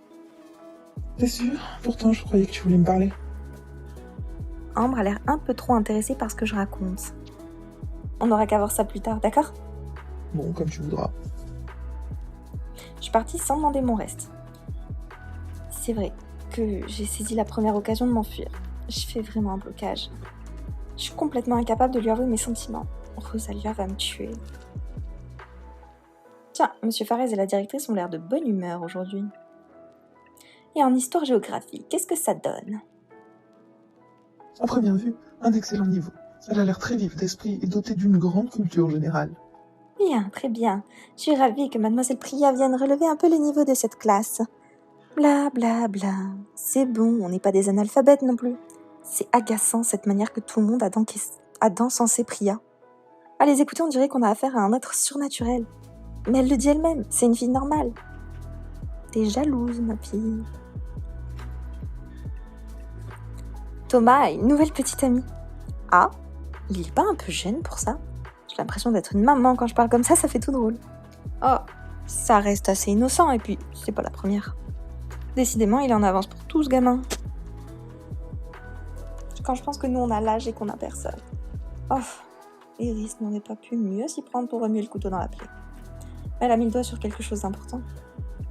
T'es sûr? Pourtant, je croyais que tu voulais me parler. Ambre a l'air un peu trop intéressée par ce que je raconte. On n'aura qu'à voir ça plus tard, d'accord? Bon, comme tu voudras. Je suis partie sans demander mon reste. C'est vrai que j'ai saisi la première occasion de m'enfuir. Je fais vraiment un blocage. Je suis complètement incapable de lui avouer mes sentiments. Rosalia va me tuer. Tiens, Monsieur Farès et la directrice ont l'air de bonne humeur aujourd'hui. Et en histoire-géographie, qu'est-ce que ça donne? À première vue, un excellent niveau. Elle a l'air très vive d'esprit et dotée d'une grande culture générale. Bien, très bien. Je suis ravie que Mademoiselle Priya vienne relever un peu les niveaux de cette classe. Bla bla bla. C'est bon, on n'est pas des analphabètes non plus. C'est agaçant cette manière que tout le monde a d'encenser Priya. À les écouter, on dirait qu'on a affaire à un être surnaturel. Mais elle le dit elle-même, c'est une fille normale. T'es jalouse, ma fille. Thomas a une nouvelle petite amie. Ah, il est pas un peu jeune pour ça? J'ai l'impression d'être une maman quand je parle comme ça fait tout drôle. Oh, ça reste assez innocent et puis c'est pas la première. Décidément, il est en avance pour tout ce gamin. Quand je pense que nous on a l'âge et qu'on a personne. Oh, Iris n'aurait pas pu mieux s'y prendre pour remuer le couteau dans la plaie. Elle a mis le doigt sur quelque chose d'important.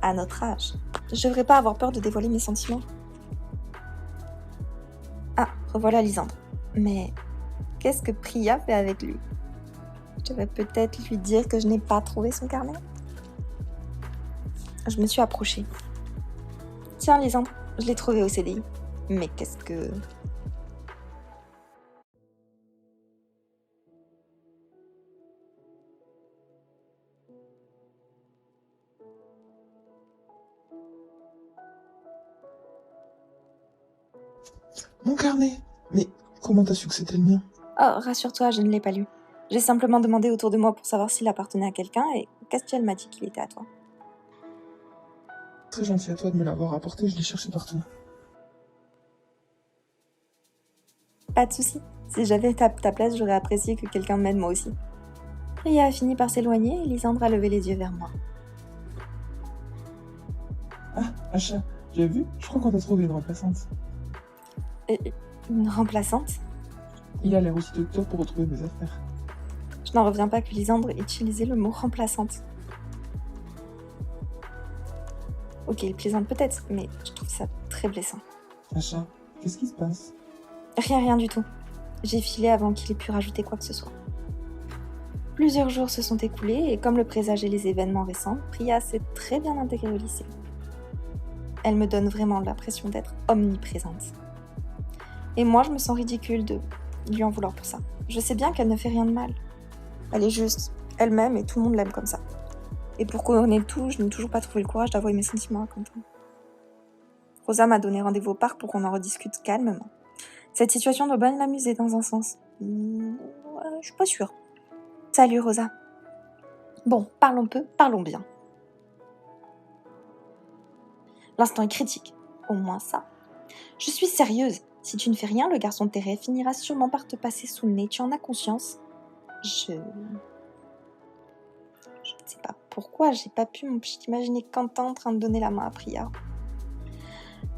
À notre âge, je devrais pas avoir peur de dévoiler mes sentiments. Ah, revoilà Lysandre. Mais qu'est-ce que Priya fait avec lui? Je devrais peut-être lui dire que je n'ai pas trouvé son carnet. Je me suis approchée. Tiens Lysandre, je l'ai trouvé au CDI. Mais qu'est-ce que... Mon carnet! Mais comment t'as su que c'était le mien? Oh, rassure-toi, je ne l'ai pas lu. J'ai simplement demandé autour de moi pour savoir s'il appartenait à quelqu'un et Castiel m'a dit qu'il était à toi. Très gentil à toi de me l'avoir apporté, je l'ai cherché partout. Pas de souci. Si j'avais ta place, j'aurais apprécié que quelqu'un m'aide moi aussi. Priya a fini par s'éloigner et Lysandre a levé les yeux vers moi. Ah, Acha, tu as vu? Je crois qu'on t'a trouvé une remplaçante. Une remplaçante? Il a l'air aussi de toi pour retrouver mes affaires. Je n'en reviens pas que Lysandre ait utilisé le mot remplaçante. Ok, il plaisante peut-être, mais je trouve ça très blessant. Acha, qu'est-ce qui se passe? Rien du tout. J'ai filé avant qu'il ait pu rajouter quoi que ce soit. Plusieurs jours se sont écoulés et comme le présageaient les événements récents, Priya s'est très bien intégrée au lycée. Elle me donne vraiment l'impression d'être omniprésente. Et moi, je me sens ridicule de lui en vouloir pour ça. Je sais bien qu'elle ne fait rien de mal. Elle est juste elle-même et tout le monde l'aime comme ça. Et pour couronner le tout, je n'ai toujours pas trouvé le courage d'avouer mes sentiments à Quentin. Rosa m'a donné rendez-vous au parc pour qu'on en rediscute calmement. Cette situation doit bien l'amuser dans un sens. Je suis pas sûre. Salut Rosa. Bon, parlons peu, parlons bien. L'instant est critique. Au moins ça. Je suis sérieuse. Si tu ne fais rien, le garçon de tes rêves finira sûrement par te passer sous le nez. Tu en as conscience? Je ne sais pas pourquoi j'ai pas pu m'imaginer Quentin en train de donner la main à Priya.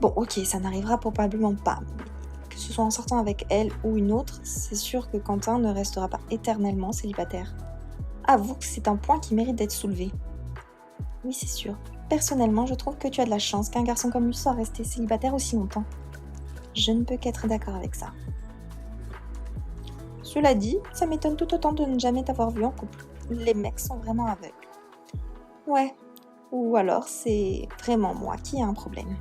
Bon, ok, ça n'arrivera probablement pas. Mais que ce soit en sortant avec elle ou une autre, c'est sûr que Quentin ne restera pas éternellement célibataire. Avoue que c'est un point qui mérite d'être soulevé. Oui, c'est sûr. Personnellement, je trouve que tu as de la chance qu'un garçon comme lui soit resté célibataire aussi longtemps. Je ne peux qu'être d'accord avec ça. Cela dit, ça m'étonne tout autant de ne jamais t'avoir vu en couple. Les mecs sont vraiment aveugles. Ouais, ou alors c'est vraiment moi qui ai un problème.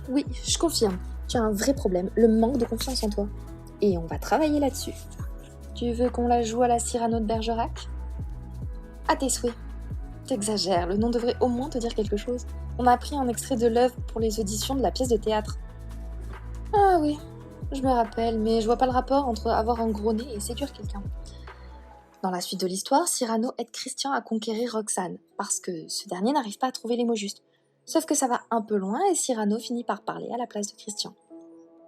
Oui, je confirme, tu as un vrai problème, le manque de confiance en toi. Et on va travailler là-dessus. Tu veux qu'on la joue à la Cyrano de Bergerac? À tes souhaits. T'exagères, le nom devrait au moins te dire quelque chose. On a pris un extrait de l'œuvre pour les auditions de la pièce de théâtre. Ah oui, je me rappelle, mais je vois pas le rapport entre avoir un gros nez et séduire quelqu'un. Dans la suite de l'histoire, Cyrano aide Christian à conquérir Roxane, parce que ce dernier n'arrive pas à trouver les mots justes. Sauf que ça va un peu loin et Cyrano finit par parler à la place de Christian.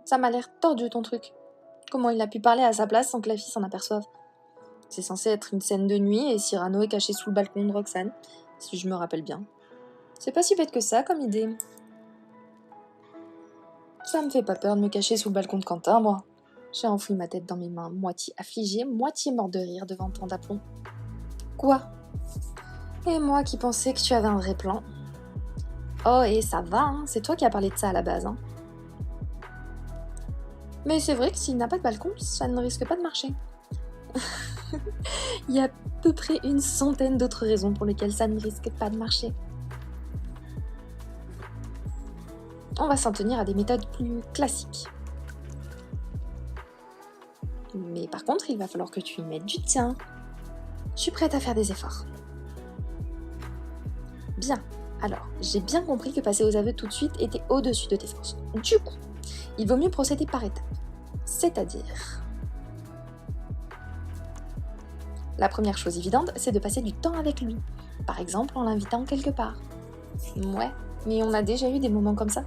Ça m'a l'air tordu ton truc. Comment il a pu parler à sa place sans que la fille s'en aperçoive? C'est censé être une scène de nuit et Cyrano est caché sous le balcon de Roxane, si je me rappelle bien. C'est pas si bête que ça comme idée. Ça me fait pas peur de me cacher sous le balcon de Quentin, moi. J'ai enfoui ma tête dans mes mains, moitié affligée, moitié morte de rire devant tant d'aplomb. Quoi? Et moi qui pensais que tu avais un vrai plan. Oh, et ça va, hein, c'est toi qui as parlé de ça à la base, hein. Mais c'est vrai que s'il n'a pas de balcon, ça ne risque pas de marcher. Il y a à peu près une centaine d'autres raisons pour lesquelles ça ne risque pas de marcher. On va s'en tenir à des méthodes plus classiques. Mais par contre, il va falloir que tu y mettes du tien. Je suis prête à faire des efforts. Bien. Alors, j'ai bien compris que passer aux aveux tout de suite était au-dessus de tes forces. Du coup, il vaut mieux procéder par étapes. C'est-à-dire... La première chose évidente, c'est de passer du temps avec lui. Par exemple, en l'invitant quelque part. Ouais, mais on a déjà eu des moments comme ça.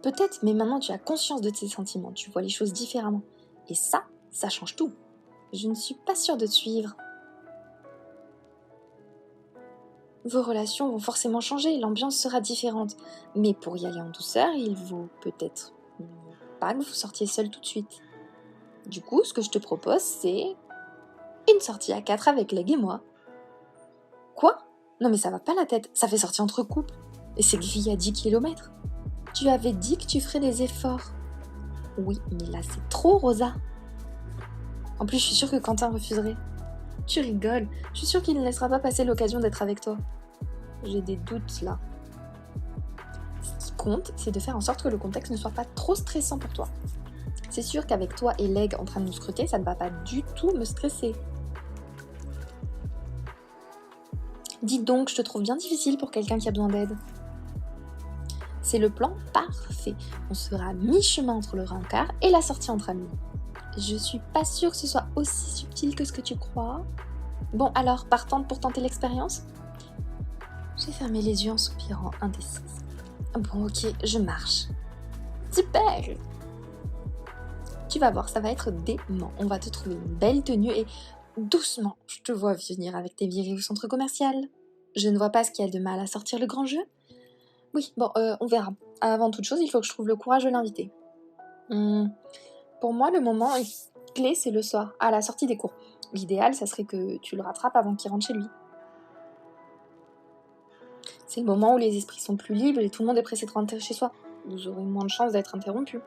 Peut-être, mais maintenant tu as conscience de tes sentiments, tu vois les choses différemment. Et ça change tout. Je ne suis pas sûre de te suivre. Vos relations vont forcément changer, l'ambiance sera différente. Mais pour y aller en douceur, il vaut peut-être pas que vous sortiez seul tout de suite. Du coup, ce que je te propose, c'est une sortie à 4 avec Leg et moi. Quoi? Non mais ça va pas la tête, ça fait sortie entre couples. Et c'est grillé à 10 km. Tu avais dit que tu ferais des efforts. Oui, mais là c'est trop, Rosa. En plus, je suis sûre que Quentin refuserait. Tu rigoles, je suis sûre qu'il ne laissera pas passer l'occasion d'être avec toi. J'ai des doutes là. Ce qui compte, c'est de faire en sorte que le contexte ne soit pas trop stressant pour toi. C'est sûr qu'avec toi et Leg en train de nous scruter, ça ne va pas du tout me stresser. Dis donc, je te trouve bien difficile pour quelqu'un qui a besoin d'aide. C'est le plan parfait. On sera à mi-chemin entre le rencard et la sortie entre amis. Je suis pas sûre que ce soit aussi subtil que ce que tu crois. Bon alors, partante pour tenter l'expérience? J'ai fermé les yeux en soupirant indécise. Bon, ok, je marche. Super! Tu vas voir, ça va être dément. On va te trouver une belle tenue et doucement, je te vois venir avec tes virées au centre commercial. Je ne vois pas ce qu'il y a de mal à sortir le grand jeu. Oui, bon, on verra. Avant toute chose, il faut que je trouve le courage de l'inviter. Pour moi, le moment clé, c'est le soir, à la sortie des cours. L'idéal, ça serait que tu le rattrapes avant qu'il rentre chez lui. C'est le moment où les esprits sont plus libres et tout le monde est pressé de rentrer chez soi. Vous aurez moins de chances d'être interrompu.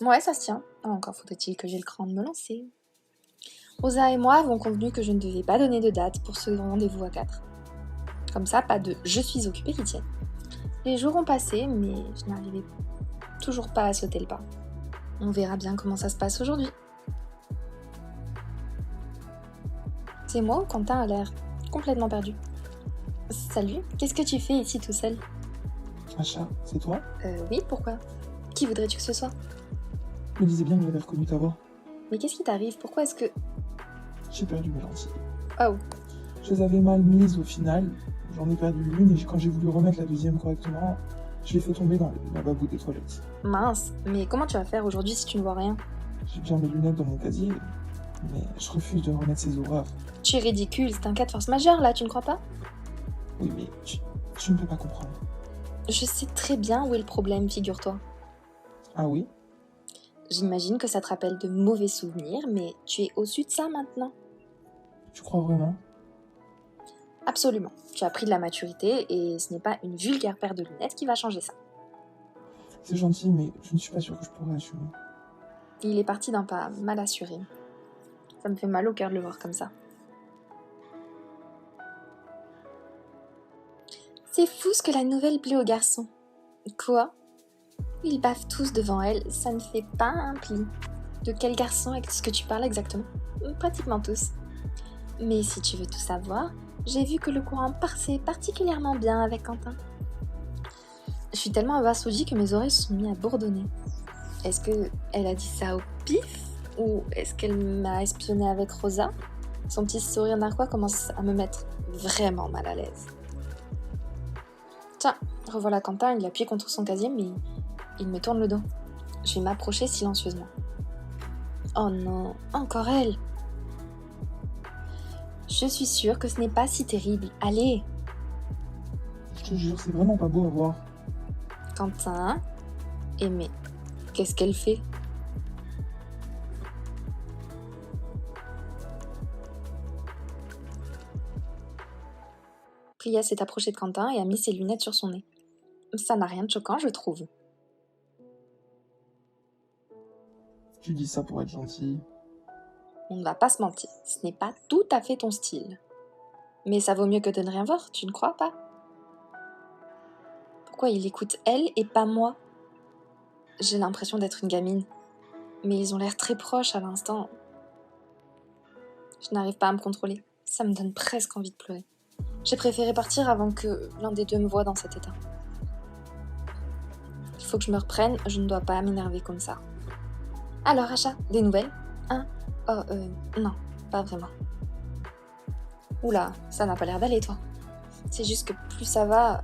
Ouais, ça se tient. Encore faudrait-il que j'ai le cran de me lancer. Rosa et moi avons convenu que je ne devais pas donner de date pour ce rendez-vous à 4. Comme ça, pas de « je suis occupée » qui tienne. Les jours ont passé, mais je n'arrivais toujours pas à sauter le pas. On verra bien comment ça se passe aujourd'hui. C'est moi ou Quentin a l'air complètement perdu. Salut, qu'est-ce que tu fais ici tout seul? Acha, c'est toi? Oui, pourquoi? Qui voudrais-tu que ce soit? Je me disais bien que j'avais reconnu ta voix. Mais qu'est-ce qui t'arrive? Pourquoi est-ce que... J'ai perdu mes lentilles. Oh, Je les avais mal mises au final. J'en ai perdu une et quand j'ai voulu remettre la deuxième correctement, je l'ai fait tomber dans le lavabo des toilettes. mince, mais comment tu vas faire aujourd'hui si tu ne vois rien? J'ai bien mes lunettes dans mon casier, mais je refuse de remettre ces horreurs. Tu es ridicule, c'est un cas de force majeure là, tu ne crois pas? Oui, mais tu ne peux pas comprendre. Je sais très bien où est le problème, figure-toi. Ah oui? J'imagine que ça te rappelle de mauvais souvenirs, mais tu es au-dessus de ça maintenant. Tu crois vraiment? Absolument. Tu as pris de la maturité et ce n'est pas une vulgaire paire de lunettes qui va changer ça. C'est gentil, mais je ne suis pas sûre que je pourrais assumer. Il est parti d'un pas mal assuré. Ça me fait mal au cœur de le voir comme ça. C'est fou ce que la nouvelle plaît aux garçons. Quoi? Ils baffent tous devant elle, ça ne fait pas un pli. De quel garçon est-ce que tu parles exactement? Pratiquement tous. Mais si tu veux tout savoir, j'ai vu que le courant passait particulièrement bien avec Quentin. Je suis tellement abasourdie que mes oreilles se sont mises à bourdonner. Est-ce qu'elle a dit ça au pif? Ou est-ce qu'elle m'a espionné avec Rosa? Son petit sourire narquois commence à me mettre vraiment mal à l'aise. Tiens, revoilà Quentin, il appuie contre son casier, mais il me tourne le dos. Je vais m'approcher silencieusement. Oh non, encore elle! Je suis sûre que ce n'est pas si terrible. Allez! Je te jure, c'est vraiment pas beau à voir. Quentin, mais qu'est-ce qu'elle fait? Priya s'est approchée de Quentin et a mis ses lunettes sur son nez. Ça n'a rien de choquant, je trouve. Tu dis ça pour être gentil. On ne va pas se mentir, ce n'est pas tout à fait ton style. Mais ça vaut mieux que de ne rien voir, tu ne crois pas? Pourquoi il écoute elle et pas moi? J'ai l'impression d'être une gamine. Mais ils ont l'air très proches à l'instant. Je n'arrive pas à me contrôler. Ça me donne presque envie de pleurer. J'ai préféré partir avant que l'un des deux me voie dans cet état. Il faut que je me reprenne, je ne dois pas m'énerver comme ça. Alors, Acha, des nouvelles? Hein? Oh, non, pas vraiment. Oula, ça n'a pas l'air d'aller, toi. C'est juste que plus ça va,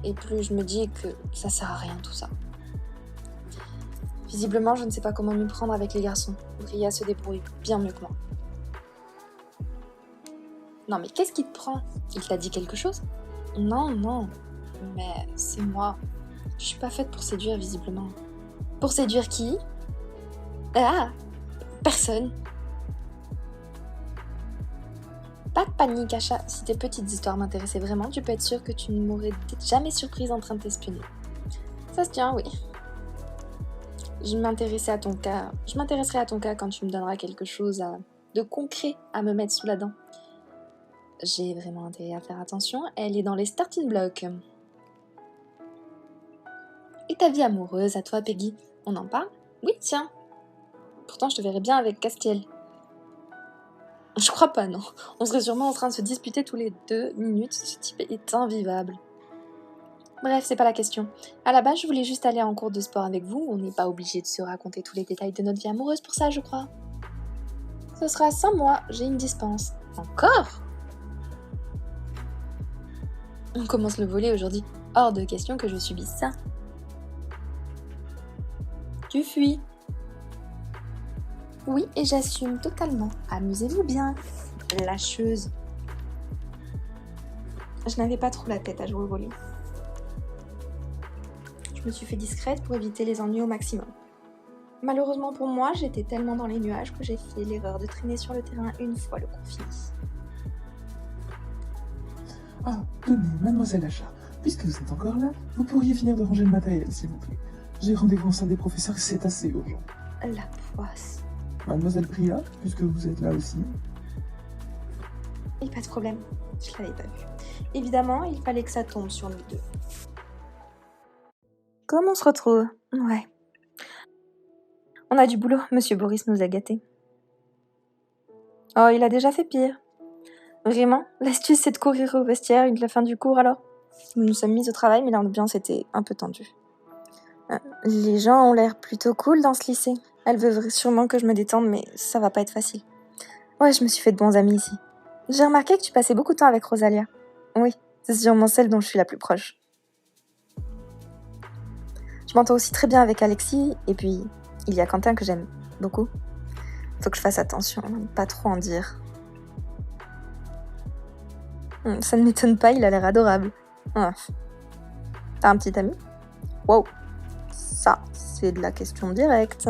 et plus je me dis que ça sert à rien tout ça. Visiblement, je ne sais pas comment m'y prendre avec les garçons. Ria se débrouille bien mieux que moi. Non, mais qu'est-ce qui te prend? Il t'a dit quelque chose? Non, mais c'est moi. Je suis pas faite pour séduire, visiblement. Pour séduire qui? Ah! Personne. Pas de panique, Acha. Si tes petites histoires m'intéressaient vraiment, tu peux être sûre que tu ne m'aurais jamais surprise en train de t'espionner. Ça se tient, oui. Je m'intéresserai à ton cas quand tu me donneras quelque chose de concret à me mettre sous la dent. J'ai vraiment intérêt à faire attention, elle est dans les starting blocks. Et ta vie amoureuse, à toi, Peggy? On en parle? Oui, tiens. Pourtant, je te verrais bien avec Castiel. Je crois pas, non. On serait sûrement en train de se disputer tous les 2 minutes. Ce type est invivable. Bref, c'est pas la question. À la base, je voulais juste aller en cours de sport avec vous. On n'est pas obligé de se raconter tous les détails de notre vie amoureuse pour ça, je crois. Ce sera 5 mois, j'ai une dispense. Encore? On commence le volley aujourd'hui. Hors de question que je subisse ça. Tu fuis. Oui, et j'assume totalement. Amusez-vous bien, lâcheuse. Je n'avais pas trop la tête à jouer au volley. Je me suis fait discrète pour éviter les ennuis au maximum. Malheureusement pour moi, j'étais tellement dans les nuages que j'ai fait l'erreur de traîner sur le terrain une fois le cours fini. Ah, tenez, mademoiselle Achat, puisque vous êtes encore là, vous pourriez finir de ranger le matériel, s'il vous plaît. J'ai rendez-vous en salle des professeurs, c'est assez urgent. La poisse. Mademoiselle Priya, puisque vous êtes là aussi. Et pas de problème, je l'avais pas vu. Évidemment, il fallait que ça tombe sur nous deux. Comment on se retrouve? Ouais. On a du boulot, Monsieur Boris nous a gâtés. Oh, il a déjà fait pire. Vraiment, l'astuce c'est de courir au vestiaire une de la fin du cours alors. Nous nous sommes mis au travail, mais l'ambiance était un peu tendue. Les gens ont l'air plutôt cool dans ce lycée. Elle veut sûrement que je me détende, mais ça va pas être facile. Ouais, je me suis fait de bons amis ici. J'ai remarqué que tu passais beaucoup de temps avec Rosalia. Oui, c'est sûrement celle dont je suis la plus proche. Je m'entends aussi très bien avec Alexis, et puis il y a Quentin que j'aime beaucoup. Faut que je fasse attention, pas trop en dire. Ça ne m'étonne pas, il a l'air adorable. Ah. T'as un petit ami? Wow, ça, c'est de la question directe.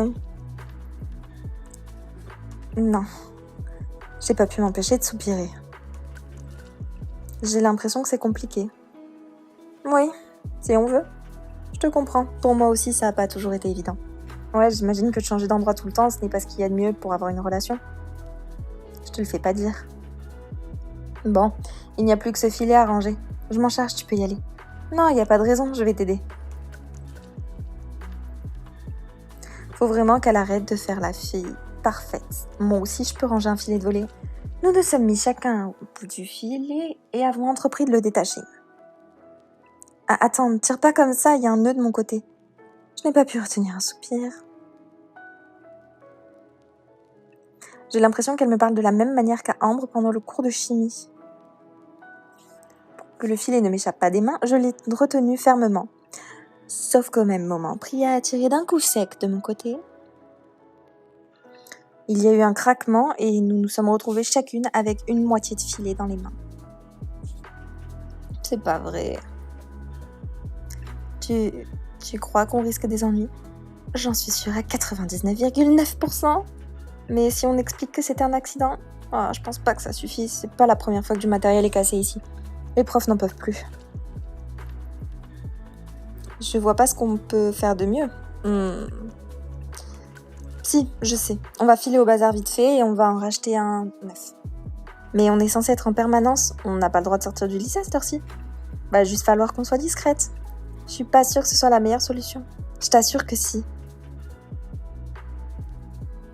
Non, j'ai pas pu m'empêcher de soupirer. J'ai l'impression que c'est compliqué. Oui, si on veut. Je te comprends. Pour moi aussi, ça a pas toujours été évident. Ouais, j'imagine que de changer d'endroit tout le temps, ce n'est pas ce qu'il y a de mieux pour avoir une relation. Je te le fais pas dire. Bon, il n'y a plus que ce filet à ranger. Je m'en charge, tu peux y aller. Non, il n'y a pas de raison, je vais t'aider. Faut vraiment qu'elle arrête de faire la fille parfaite. Moi aussi, je peux ranger un filet de volley. Nous nous sommes mis chacun au bout du filet et avons entrepris de le détacher. Ah, attends, ne tire pas comme ça, il y a un nœud de mon côté. Je n'ai pas pu retenir un soupir. J'ai l'impression qu'elle me parle de la même manière qu'à Ambre pendant le cours de chimie. Pour que le filet ne m'échappe pas des mains, je l'ai retenu fermement. Sauf qu'au même moment, Priya a tiré d'un coup sec de mon côté. Il y a eu un craquement et nous nous sommes retrouvés chacune avec une moitié de filet dans les mains. C'est pas vrai. Tu crois qu'on risque des ennuis? J'en suis sûre à 99,9%. Mais si on explique que c'était un accident, je pense pas que ça suffise. C'est pas la première fois que du matériel est cassé ici. Les profs n'en peuvent plus. Je vois pas ce qu'on peut faire de mieux. Si, je sais. On va filer au bazar vite fait et on va en racheter un neuf. Mais on est censé être en permanence. On n'a pas le droit de sortir du lycée à cette heure-ci. Va juste falloir qu'on soit discrète. Je suis pas sûre que ce soit la meilleure solution. Je t'assure que si.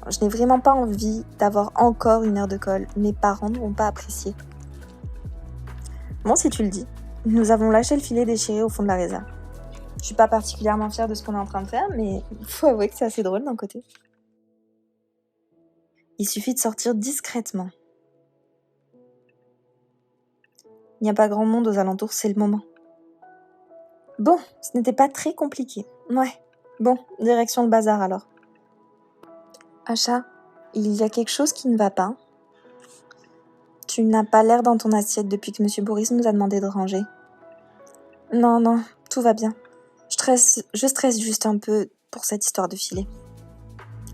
Je n'ai vraiment pas envie d'avoir encore une heure de colle. Mes parents ne vont pas apprécier. Bon, si tu le dis. Nous avons lâché le filet déchiré au fond de la réserve. Je suis pas particulièrement fière de ce qu'on est en train de faire, mais il faut avouer que c'est assez drôle d'un côté. Il suffit de sortir discrètement. Il n'y a pas grand monde aux alentours, c'est le moment. Bon, ce n'était pas très compliqué. Ouais, bon, direction le bazar alors. Acha, il y a quelque chose qui ne va pas. Tu n'as pas l'air dans ton assiette depuis que Monsieur Boris nous a demandé de ranger. Non, tout va bien. Je stresse juste un peu pour cette histoire de filet.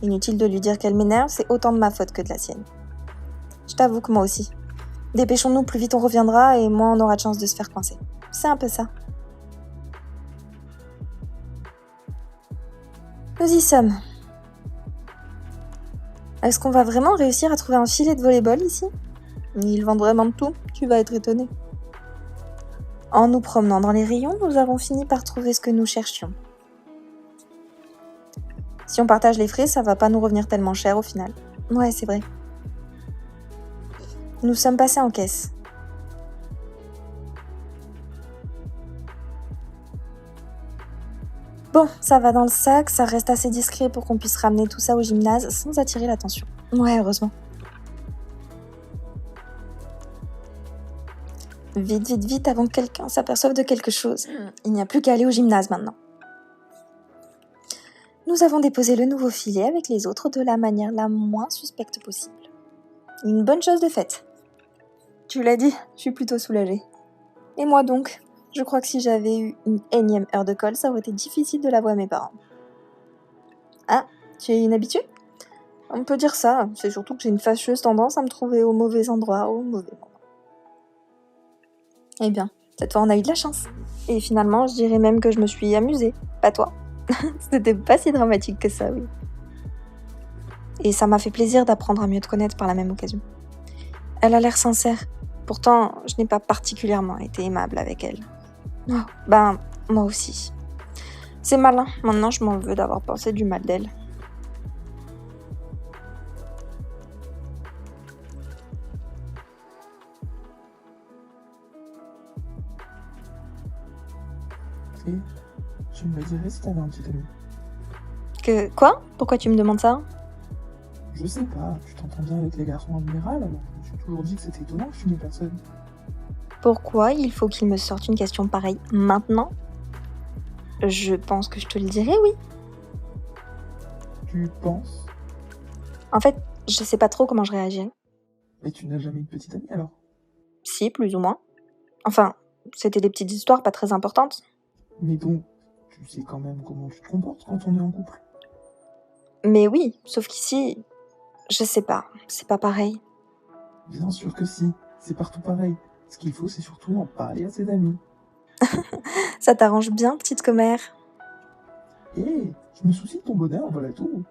Inutile de lui dire qu'elle m'énerve, c'est autant de ma faute que de la sienne. Je t'avoue que moi aussi. Dépêchons-nous, plus vite on reviendra et moins on aura de chance de se faire coincer. C'est un peu ça. Nous y sommes. Est-ce qu'on va vraiment réussir à trouver un filet de volley-ball ici? Ils vendent vraiment de tout, tu vas être étonné. En nous promenant dans les rayons, nous avons fini par trouver ce que nous cherchions. Si on partage les frais, ça va pas nous revenir tellement cher au final. Ouais, c'est vrai. Nous sommes passés en caisse. Bon, ça va dans le sac, ça reste assez discret pour qu'on puisse ramener tout ça au gymnase sans attirer l'attention. Ouais, heureusement. Vite, vite, vite, avant que quelqu'un s'aperçoive de quelque chose. Il n'y a plus qu'à aller au gymnase maintenant. Nous avons déposé le nouveau filet avec les autres de la manière la moins suspecte possible. Une bonne chose de faite. Tu l'as dit, je suis plutôt soulagée. Et moi donc, je crois que si j'avais eu une énième heure de colle, ça aurait été difficile de l'avouer à mes parents. Ah, tu es inhabituée ? On peut dire ça, c'est surtout que j'ai une fâcheuse tendance à me trouver au mauvais endroit, au mauvais moment. Eh bien, cette fois on a eu de la chance. Et finalement, je dirais même que je me suis amusée, pas toi. C'était pas si dramatique que ça, oui. Et ça m'a fait plaisir d'apprendre à mieux te connaître par la même occasion. Elle a l'air sincère. Pourtant, je n'ai pas particulièrement été aimable avec elle. Oh, ben, moi aussi. C'est malin, maintenant je m'en veux d'avoir pensé du mal d'elle. Et tu me le dirais si t'avais un petit ami. Que quoi ? Pourquoi tu me demandes ça ? Je sais pas, tu t'entends bien avec les garçons en général, alors je me suis toujours dit que c'était étonnant que je n'ai personne. Pourquoi il faut qu'il me sorte une question pareille maintenant ? Je pense que je te le dirai, oui. Tu penses? En fait, je sais pas trop comment je réagirais. Mais tu n'as jamais une petite amie alors? Si, plus ou moins. Enfin, c'était des petites histoires pas très importantes. Mais donc, tu sais quand même comment tu te comportes quand on est en couple. Mais oui, sauf qu'ici, je sais pas, c'est pas pareil. Bien sûr que si, c'est partout pareil. Ce qu'il faut, c'est surtout en parler à ses amis. Ça t'arrange bien, petite commère. Hé, je me soucie de ton bonheur, voilà tout.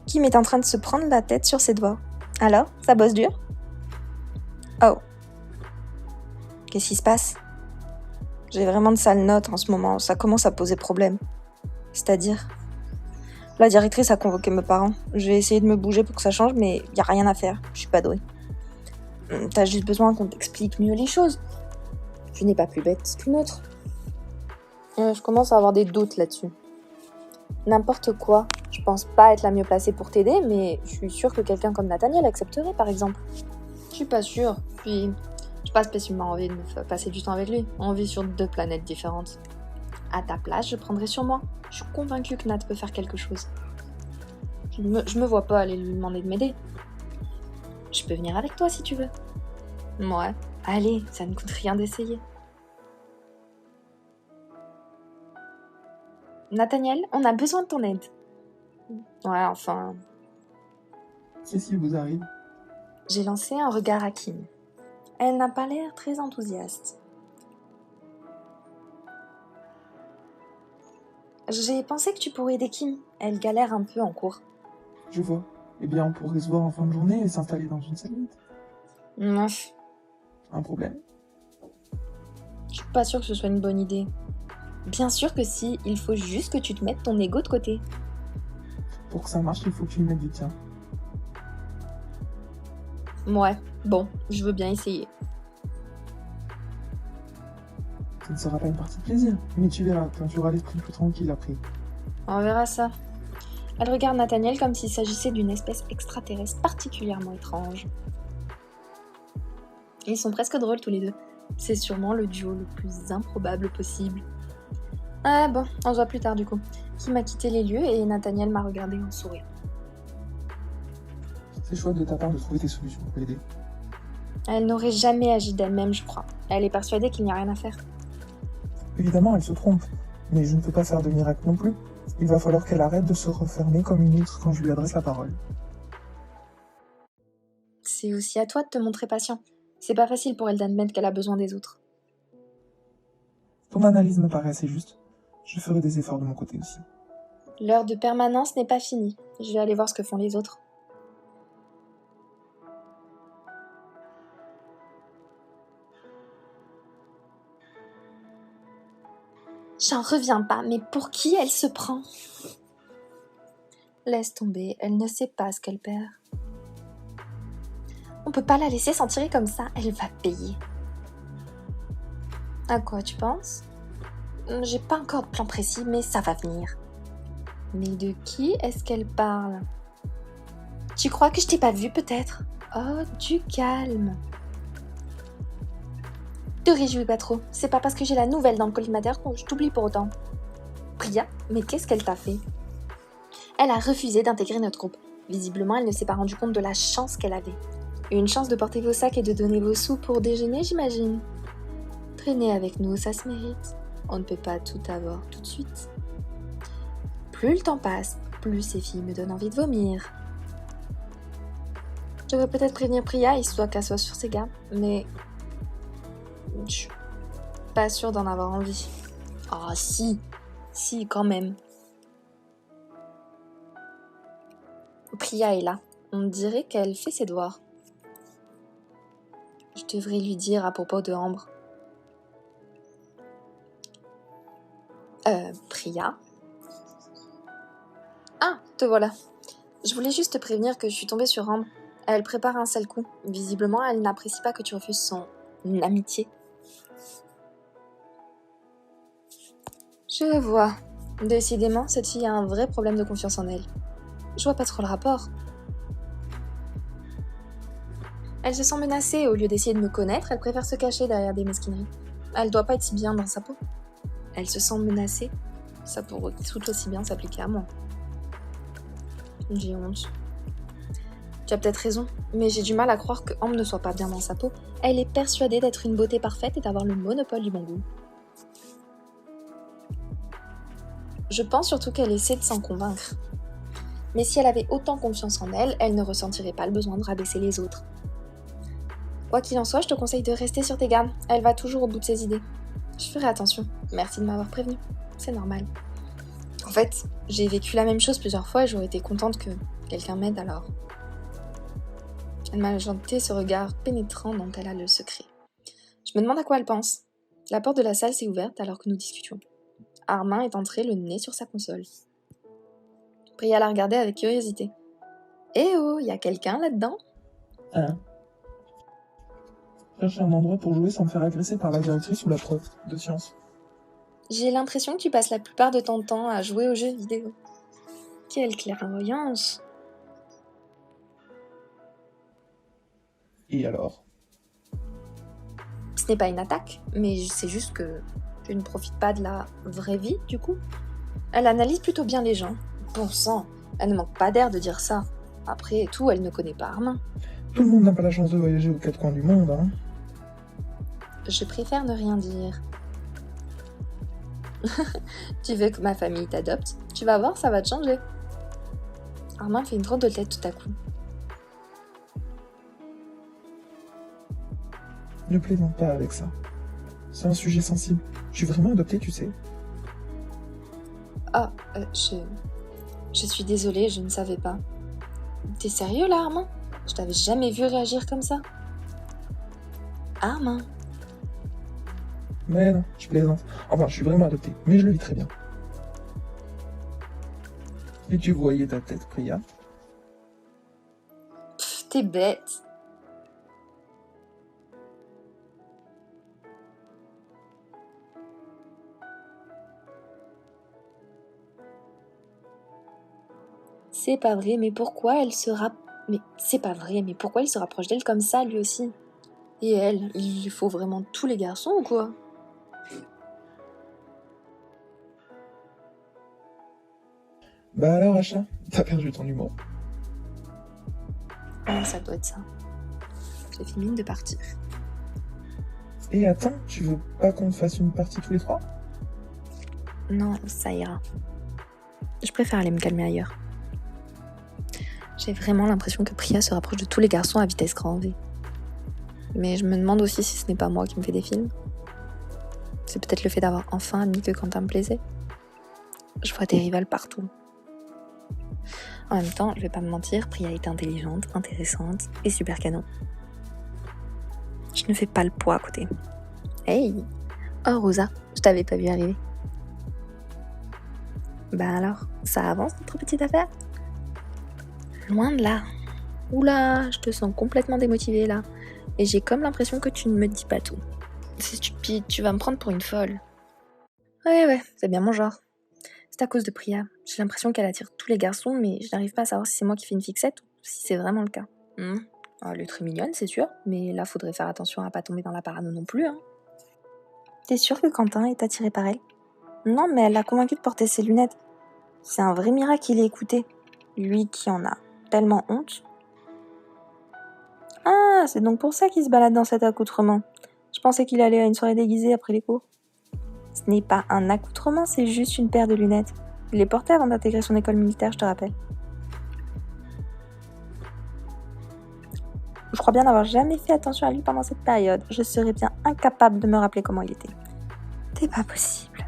Kim est en train de se prendre la tête sur ses doigts. Alors, ça bosse dur ? Oh. Qu'est-ce qui se passe ? J'ai vraiment de sales notes en ce moment, ça commence à poser problème. C'est-à-dire ? La directrice a convoqué mes parents. J'ai essayé de me bouger pour que ça change, mais y a rien à faire, je suis pas douée. T'as juste besoin qu'on t'explique mieux les choses. Tu n'es pas plus bête qu'une autre. Je commence à avoir des doutes là-dessus. N'importe quoi. Je pense pas être la mieux placée pour t'aider, mais je suis sûre que quelqu'un comme Nathaniel accepterait, par exemple. Je suis pas sûre, puis j'ai pas spécialement envie de me passer du temps avec lui. On vit sur 2 planètes différentes. À ta place, je prendrais sur moi. Je suis convaincue que Nat peut faire quelque chose. Je me vois pas aller lui demander de m'aider. Je peux venir avec toi si tu veux. Ouais, allez, ça ne coûte rien d'essayer. Nathaniel, on a besoin de ton aide. Ouais, enfin... Qu'est-ce qui vous arrive? J'ai lancé un regard à Kim. Elle n'a pas l'air très enthousiaste. J'ai pensé que tu pourrais aider Kim. Elle galère un peu en cours. Je vois. Eh bien, on pourrait se voir en fin de journée et s'installer dans une salle vide. Non, Un problème? je suis pas sûre que ce soit une bonne idée. Bien sûr que si, il faut juste que tu te mettes ton ego de côté. Pour que ça marche, il faut que tu me mettes du tien. Ouais, bon, je veux bien essayer. Ça ne sera pas une partie de plaisir, mais tu verras, quand tu auras l'esprit plus tranquille après. On verra ça. Elle regarde Nathaniel comme s'il s'agissait d'une espèce extraterrestre particulièrement étrange. Ils sont presque drôles tous les deux. C'est sûrement le duo le plus improbable possible. Ah bon, on se voit plus tard du coup. Kim a quitté les lieux et Nathaniel m'a regardé en souriant. C'est chouette de ta part de trouver des solutions pour l'aider. Elle n'aurait jamais agi d'elle-même, je crois. Elle est persuadée qu'il n'y a rien à faire. Évidemment, elle se trompe, mais je ne peux pas faire de miracle non plus. Il va falloir qu'elle arrête de se refermer comme une huître quand je lui adresse la parole. C'est aussi à toi de te montrer patient. C'est pas facile pour elle d'admettre qu'elle a besoin des autres. Ton analyse me paraît assez juste. Je ferai des efforts de mon côté aussi. L'heure de permanence n'est pas finie. Je vais aller voir ce que font les autres. J'en reviens pas, mais pour qui elle se prend ? Laisse tomber, elle ne sait pas ce qu'elle perd. On peut pas la laisser s'en tirer comme ça, elle va payer. À quoi tu penses ? J'ai pas encore de plan précis, mais ça va venir. Mais de qui est-ce qu'elle parle ? Tu crois que je t'ai pas vu peut-être? Oh, du calme. Te réjouis pas trop, c'est pas parce que j'ai la nouvelle dans le collimateur que je t'oublie pour autant. Priya, mais qu'est-ce qu'elle t'a fait? Elle a refusé d'intégrer notre groupe. Visiblement, elle ne s'est pas rendue compte de la chance qu'elle avait. Une chance de porter vos sacs et de donner vos sous pour déjeuner, j'imagine. Traîner avec nous, ça se mérite. On ne peut pas tout avoir tout de suite. Plus le temps passe, plus ces filles me donnent envie de vomir. Je devrais peut-être prévenir Priya, histoire qu'elle soit sur ses gardes, mais je suis pas sûre d'en avoir envie. Ah si, quand même. Priya est là. On dirait qu'elle fait ses devoirs. Je devrais lui dire à propos de Ambre. Priya? Ah, te voilà. Je voulais juste te prévenir que je suis tombée sur Ambre. Elle prépare un sale coup. Visiblement, elle n'apprécie pas que tu refuses son amitié. Je vois. Décidément, cette fille a un vrai problème de confiance en elle. Je vois pas trop le rapport. Elle se sent menacée. Au lieu d'essayer de me connaître, elle préfère se cacher derrière des mesquineries. Elle doit pas être si bien dans sa peau. Elle se sent menacée. Ça pourrait tout aussi bien s'appliquer à moi. J'ai honte. Tu as peut-être raison, mais j'ai du mal à croire que Ambre ne soit pas bien dans sa peau. Elle est persuadée d'être une beauté parfaite et d'avoir le monopole du bon goût. Je pense surtout qu'elle essaie de s'en convaincre. Mais si elle avait autant confiance en elle, elle ne ressentirait pas le besoin de rabaisser les autres. Quoi qu'il en soit, je te conseille de rester sur tes gardes. Elle va toujours au bout de ses idées. Je ferai attention. Merci de m'avoir prévenu. C'est normal. En fait, j'ai vécu la même chose plusieurs fois et j'aurais été contente que quelqu'un m'aide alors. Elle m'a jeté ce regard pénétrant dont elle a le secret. Je me demande à quoi elle pense. La porte de la salle s'est ouverte alors que nous discutions. Armin est entré le nez sur sa console. Priya la regardait avec curiosité. Eh oh, y a quelqu'un là-dedans? Hein? Chercher un endroit pour jouer sans me faire agresser par la directrice ou la prof de sciences. J'ai l'impression que tu passes la plupart de ton temps à jouer aux jeux vidéo. Quelle clairvoyance! Et alors? Ce n'est pas une attaque, mais c'est juste que je ne profite pas de la vraie vie, du coup. Elle analyse plutôt bien les gens. Bon sang, elle ne manque pas d'air de dire ça. Après tout, elle ne connaît pas Armin. Tout le monde n'a pas la chance de voyager aux quatre coins du monde, hein. Je préfère ne rien dire. Tu veux que ma famille t'adopte? Tu vas voir, ça va te changer. Armin fait une drôle de tête tout à coup. Ne plaisante pas avec ça. C'est un sujet sensible. Je suis vraiment adoptée, tu sais. Ah, je suis désolée, je ne savais pas. T'es sérieux là, Armin? Je t'avais jamais vu réagir comme ça. Armin? Mais non, je plaisante. Enfin, je suis vraiment adoptée, mais je le vis très bien. Et tu voyais ta tête, Priya? Pff, t'es bête. C'est pas vrai, mais pourquoi elle se Mais c'est pas vrai, mais pourquoi il se rapproche d'elle comme ça, lui aussi? Et elle, il lui faut vraiment tous les garçons ou quoi? Bah alors, Acha, t'as perdu ton humour. Ah, ça doit être ça. J'ai fait mine de partir. Et attends, tu veux pas qu'on fasse une partie tous les trois? Non, ça ira. Je préfère aller me calmer ailleurs. J'ai vraiment l'impression que Priya se rapproche de tous les garçons à vitesse grand V. Mais je me demande aussi si ce n'est pas moi qui me fais des films. C'est peut-être le fait d'avoir enfin admis que Quentin me plaisait. Je vois des rivales partout. En même temps, je vais pas me mentir, Priya est intelligente, intéressante et super canon. Je ne fais pas le poids à côté. Hey! Oh Rosa, je t'avais pas vu arriver. Bah alors, ça avance notre petite affaire? Loin de là. Oula, je te sens complètement démotivée là. Et j'ai comme l'impression que tu ne me dis pas tout. C'est stupide, tu vas me prendre pour une folle. Ouais, c'est bien mon genre. C'est à cause de Priya. J'ai l'impression qu'elle attire tous les garçons, mais je n'arrive pas à savoir si c'est moi qui fais une fixette si c'est vraiment le cas. Elle est très mignonne, c'est sûr, mais là, faudrait faire attention à pas tomber dans la parano non plus. T'es sûr que Quentin est attiré par elle? Non, mais elle l'a convaincu de porter ses lunettes. C'est un vrai miracle qu'il ait écouté. Lui qui en a tellement honte. Ah, c'est donc pour ça qu'il se balade dans cet accoutrement. Je pensais qu'il allait à une soirée déguisée après les cours. Ce n'est pas un accoutrement, c'est juste une paire de lunettes. Il les portait avant d'intégrer son école militaire, je te rappelle. Je crois bien n'avoir jamais fait attention à lui pendant cette période. Je serais bien incapable de me rappeler comment il était. C'est pas possible.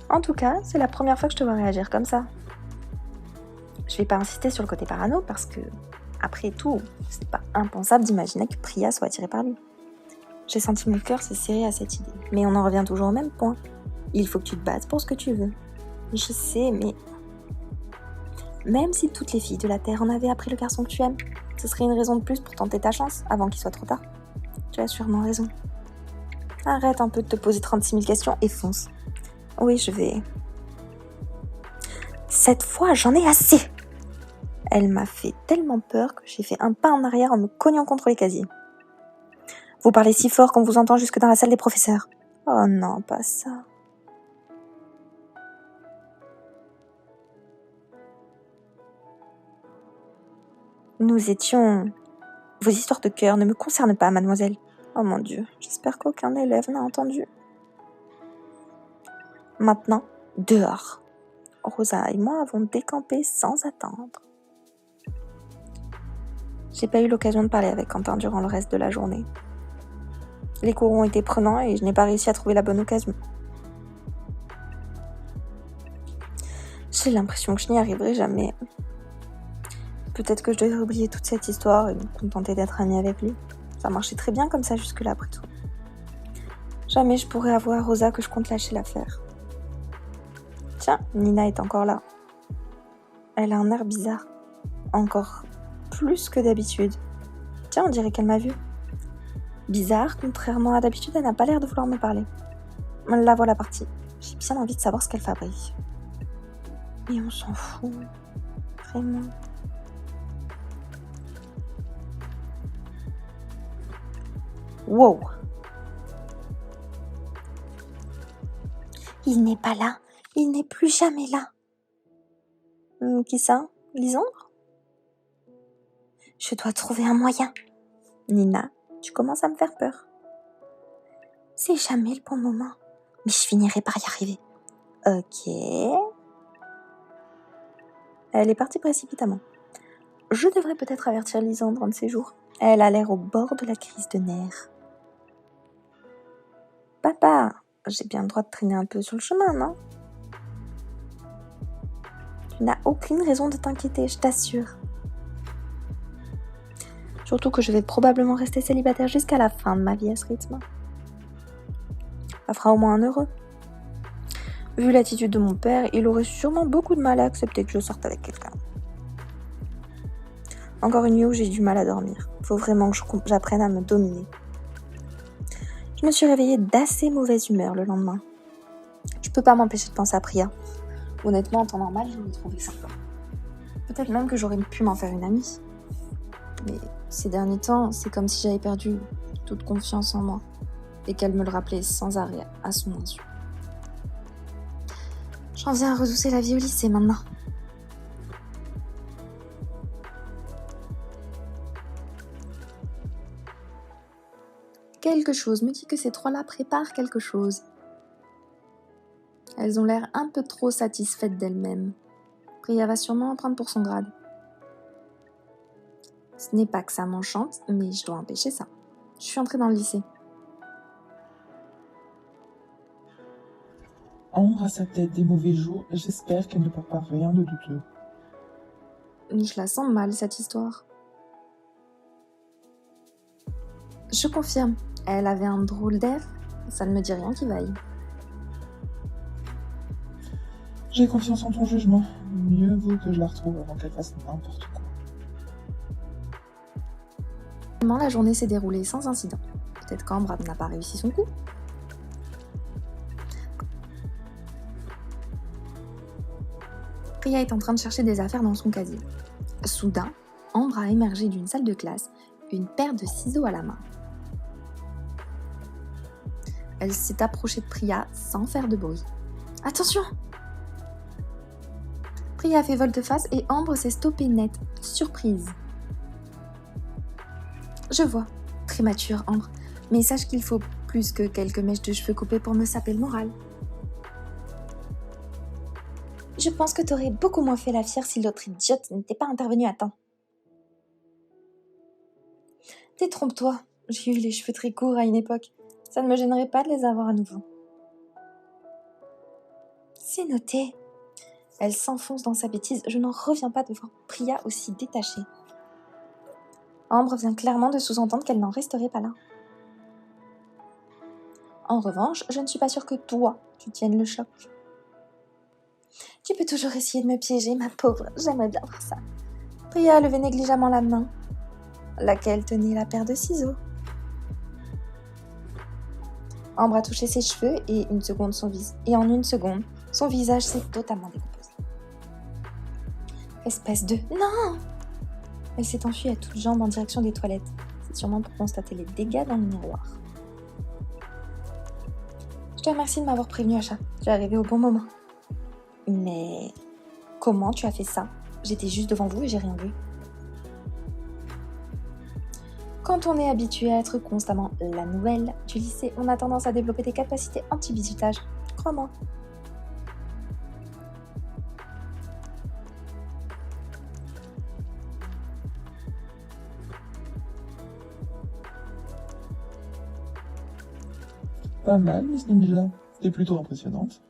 En tout cas, c'est la première fois que je te vois réagir comme ça. Je vais pas insister sur le côté parano parce que, après tout, c'est pas impensable d'imaginer que Priya soit attirée par lui. J'ai senti mon cœur se serrer à cette idée. Mais on en revient toujours au même point. Il faut que tu te battes pour ce que tu veux. Je sais, mais... Même si toutes les filles de la Terre en avaient appris le garçon que tu aimes, ce serait une raison de plus pour tenter ta chance avant qu'il soit trop tard. Tu as sûrement raison. Arrête un peu de te poser 36 000 questions et fonce. Oui, je vais... Cette fois, j'en ai assez! Elle m'a fait tellement peur que j'ai fait un pas en arrière en me cognant contre les casiers. Vous parlez si fort qu'on vous entend jusque dans la salle des professeurs. Oh non, pas ça. Nous étions... Vos histoires de cœur ne me concernent pas, mademoiselle. Oh mon Dieu, j'espère qu'aucun élève n'a entendu. Maintenant, dehors. Rosa et moi avons décampé sans attendre. J'ai pas eu l'occasion de parler avec Quentin durant le reste de la journée. Les cours ont été prenants et je n'ai pas réussi à trouver la bonne occasion. J'ai l'impression que je n'y arriverai jamais. Peut-être que je devrais oublier toute cette histoire et me contenter d'être amie avec lui. Ça marchait très bien comme ça jusque-là, après tout. Jamais je pourrais avouer à Rosa que je compte lâcher l'affaire. Tiens, Nina est encore là. Elle a un air bizarre. Encore plus que d'habitude. Tiens, on dirait qu'elle m'a vue. Bizarre, contrairement à d'habitude, elle n'a pas l'air de vouloir me parler. La voilà partie. J'ai bien envie de savoir ce qu'elle fabrique. Et on s'en fout. Vraiment. Wow! Il n'est pas là. Il n'est plus jamais là. Qui ça? Lisandre? Je dois trouver un moyen. Nina, tu commences à me faire peur. C'est jamais le bon moment. Mais je finirai par y arriver. Ok. Elle est partie précipitamment. Je devrais peut-être avertir Lisandre un de ces jours. Elle a l'air au bord de la crise de nerfs. Papa, j'ai bien le droit de traîner un peu sur le chemin, non? Tu n'as aucune raison de t'inquiéter, je t'assure. Surtout que je vais probablement rester célibataire jusqu'à la fin de ma vie à ce rythme. Ça fera au moins un heureux. Vu l'attitude de mon père, il aurait sûrement beaucoup de mal à accepter que je sorte avec quelqu'un. Encore une nuit où j'ai du mal à dormir. Faut vraiment que j'apprenne à me dominer. Je me suis réveillée d'assez mauvaise humeur le lendemain. Je peux pas m'empêcher de penser à Priya. Honnêtement, en temps normal, je l'ai trouvé sympa. Peut-être même que j'aurais pu m'en faire une amie. Mais ces derniers temps, c'est comme si j'avais perdu toute confiance en moi et qu'elle me le rappelait sans arrêt à son insu. J'en viens à redousser la vie au lycée maintenant. Quelque chose me dit que ces trois-là préparent quelque chose. Elles ont l'air un peu trop satisfaites d'elles-mêmes. Priya va sûrement en prendre pour son grade. Ce n'est pas que ça m'enchante, mais je dois empêcher ça. Je suis entrée dans le lycée. Ombre à sa tête des mauvais jours, j'espère qu'elle ne prépare rien de douteux. Je la sens mal, cette histoire. Je confirme, elle avait un drôle d'air. Ça ne me dit rien qui vaille. J'ai confiance en ton jugement. Mieux vaut que je la retrouve avant qu'elle fasse n'importe quoi. La journée s'est déroulée sans incident. Peut-être qu'Ambre n'a pas réussi son coup. Priya est en train de chercher des affaires dans son casier. Soudain, Ambre a émergé d'une salle de classe, une paire de ciseaux à la main. Elle s'est approchée de Priya sans faire de bruit. « Attention !» Priya a fait volte-face et Ambre s'est stoppée net, surprise. « Je vois, très mature Ambre, mais sache qu'il faut plus que quelques mèches de cheveux coupées pour me saper le moral. Je pense que t'aurais beaucoup moins fait la fière si l'autre idiote n'était pas intervenue à temps. Détrompe-toi, j'ai eu les cheveux très courts à une époque. Ça ne me gênerait pas de les avoir à nouveau. C'est noté. Elle s'enfonce dans sa bêtise. Je n'en reviens pas de voir Priya aussi détachée. Ambre vient clairement de sous-entendre qu'elle n'en resterait pas là. En revanche, je ne suis pas sûre que toi, tu tiennes le choc. Tu peux toujours essayer de me piéger, ma pauvre. J'aimerais bien voir ça. Priya a levé négligemment la main, laquelle tenait la paire de ciseaux. Ambre a touché ses cheveux et en une seconde, son visage s'est totalement décomposé. Espèce de... Non! Elle s'est enfuie à toutes jambes en direction des toilettes. C'est sûrement pour constater les dégâts dans le miroir. Je te remercie de m'avoir prévenu, Acha. Tu es arrivé au bon moment. Mais... comment tu as fait ça? J'étais juste devant vous et j'ai rien vu. Quand on est habitué à être constamment la nouvelle du lycée, on a tendance à développer des capacités anti-bizutage. Crois-moi. Pas mal, Miss Ninja. T'es plutôt impressionnante.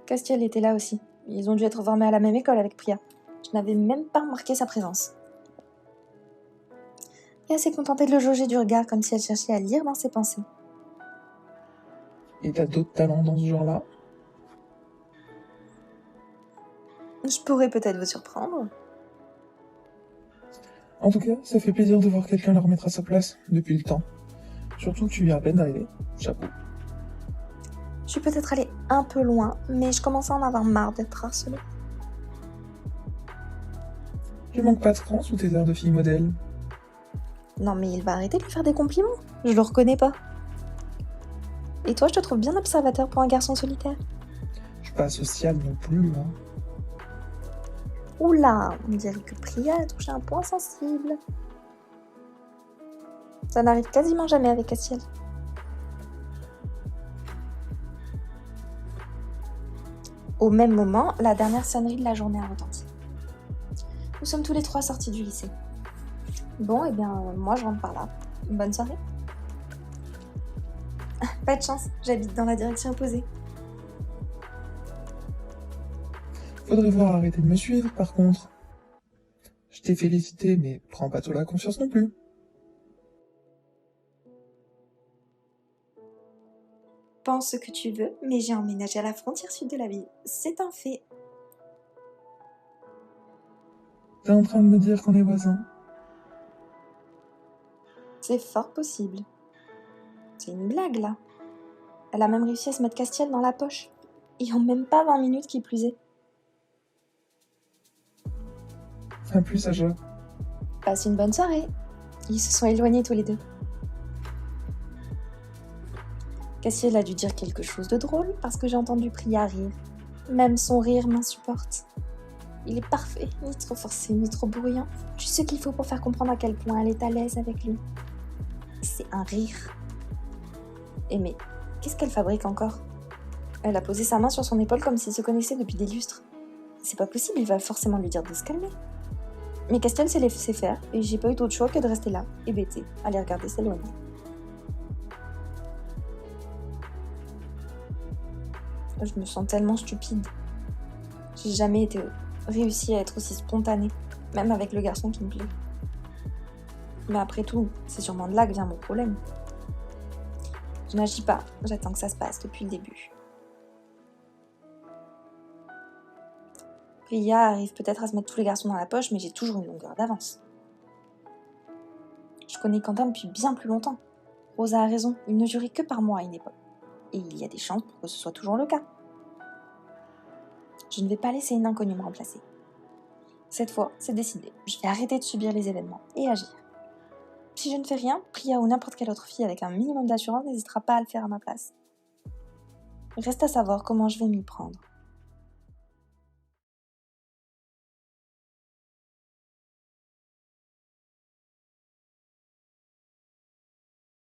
Castiel était là aussi. Ils ont dû être formés à la même école avec Priya. Je n'avais même pas remarqué sa présence. Et elle s'est contentée de le jauger du regard comme si elle cherchait à lire dans ses pensées. Et t'as d'autres talents dans ce genre-là? Je pourrais peut-être vous surprendre. En tout cas, ça fait plaisir de voir quelqu'un la remettre à sa place depuis le temps. Surtout que tu viens à peine d'arriver. Chapeau. Je suis peut-être allée un peu loin, mais je commence à en avoir marre d'être harcelée. Tu manques pas de cran sous tes airs de fille modèle. Non mais il va arrêter de lui faire des compliments. Je le reconnais pas. Et toi, je te trouve bien observateur pour un garçon solitaire. Je suis pas social non plus, hein. Oula, on dirait que Priya a touché un point sensible. Ça n'arrive quasiment jamais avec Castiel. Au même moment, la dernière sonnerie de la journée a retenti. Nous sommes tous les trois sortis du lycée. Bon, eh bien, moi je rentre par là. Bonne soirée. Pas de chance, j'habite dans la direction opposée. Faudrait voir arrêter de me suivre, par contre. Je t'ai félicité, mais prends pas trop la confiance non plus. Pense ce que tu veux, mais j'ai emménagé à la frontière sud de la ville. C'est un fait. T'es en train de me dire qu'on est voisins? C'est fort possible. C'est une blague, là. Elle a même réussi à se mettre Castiel dans la poche. Et en même pas 20 minutes qui plus est. À plus, Aja. Passe une bonne soirée. Ils se sont éloignés tous les deux. Castiel a dû dire quelque chose de drôle parce que j'ai entendu Priya rire. Même son rire m'insupporte. Il est parfait, ni trop forcé, ni trop bruyant. Juste ce qu'il faut pour faire comprendre à quel point elle est à l'aise avec lui. C'est un rire. Et mais, qu'est-ce qu'elle fabrique encore? Elle a posé sa main sur son épaule comme s'ils se connaissaient depuis des lustres. C'est pas possible, il va forcément lui dire de se calmer. Mais Castiel s'est laissé faire et j'ai pas eu d'autre choix que de rester là, hébétée, à les regarder s'éloigner. Je me sens tellement stupide. J'ai jamais réussi à être aussi spontanée, même avec le garçon qui me plaît. Mais après tout, c'est sûrement de là que vient mon problème. Je n'agis pas, j'attends que ça se passe depuis le début. Priya arrive peut-être à se mettre tous les garçons dans la poche, mais j'ai toujours une longueur d'avance. Je connais Quentin depuis bien plus longtemps. Rosa a raison, il ne jurait que par moi à une époque. Et il y a des chances pour que ce soit toujours le cas. Je ne vais pas laisser une inconnue me remplacer. Cette fois, c'est décidé. Je vais arrêter de subir les événements et agir. Si je ne fais rien, Priya ou n'importe quelle autre fille avec un minimum d'assurance n'hésitera pas à le faire à ma place. Reste à savoir comment je vais m'y prendre.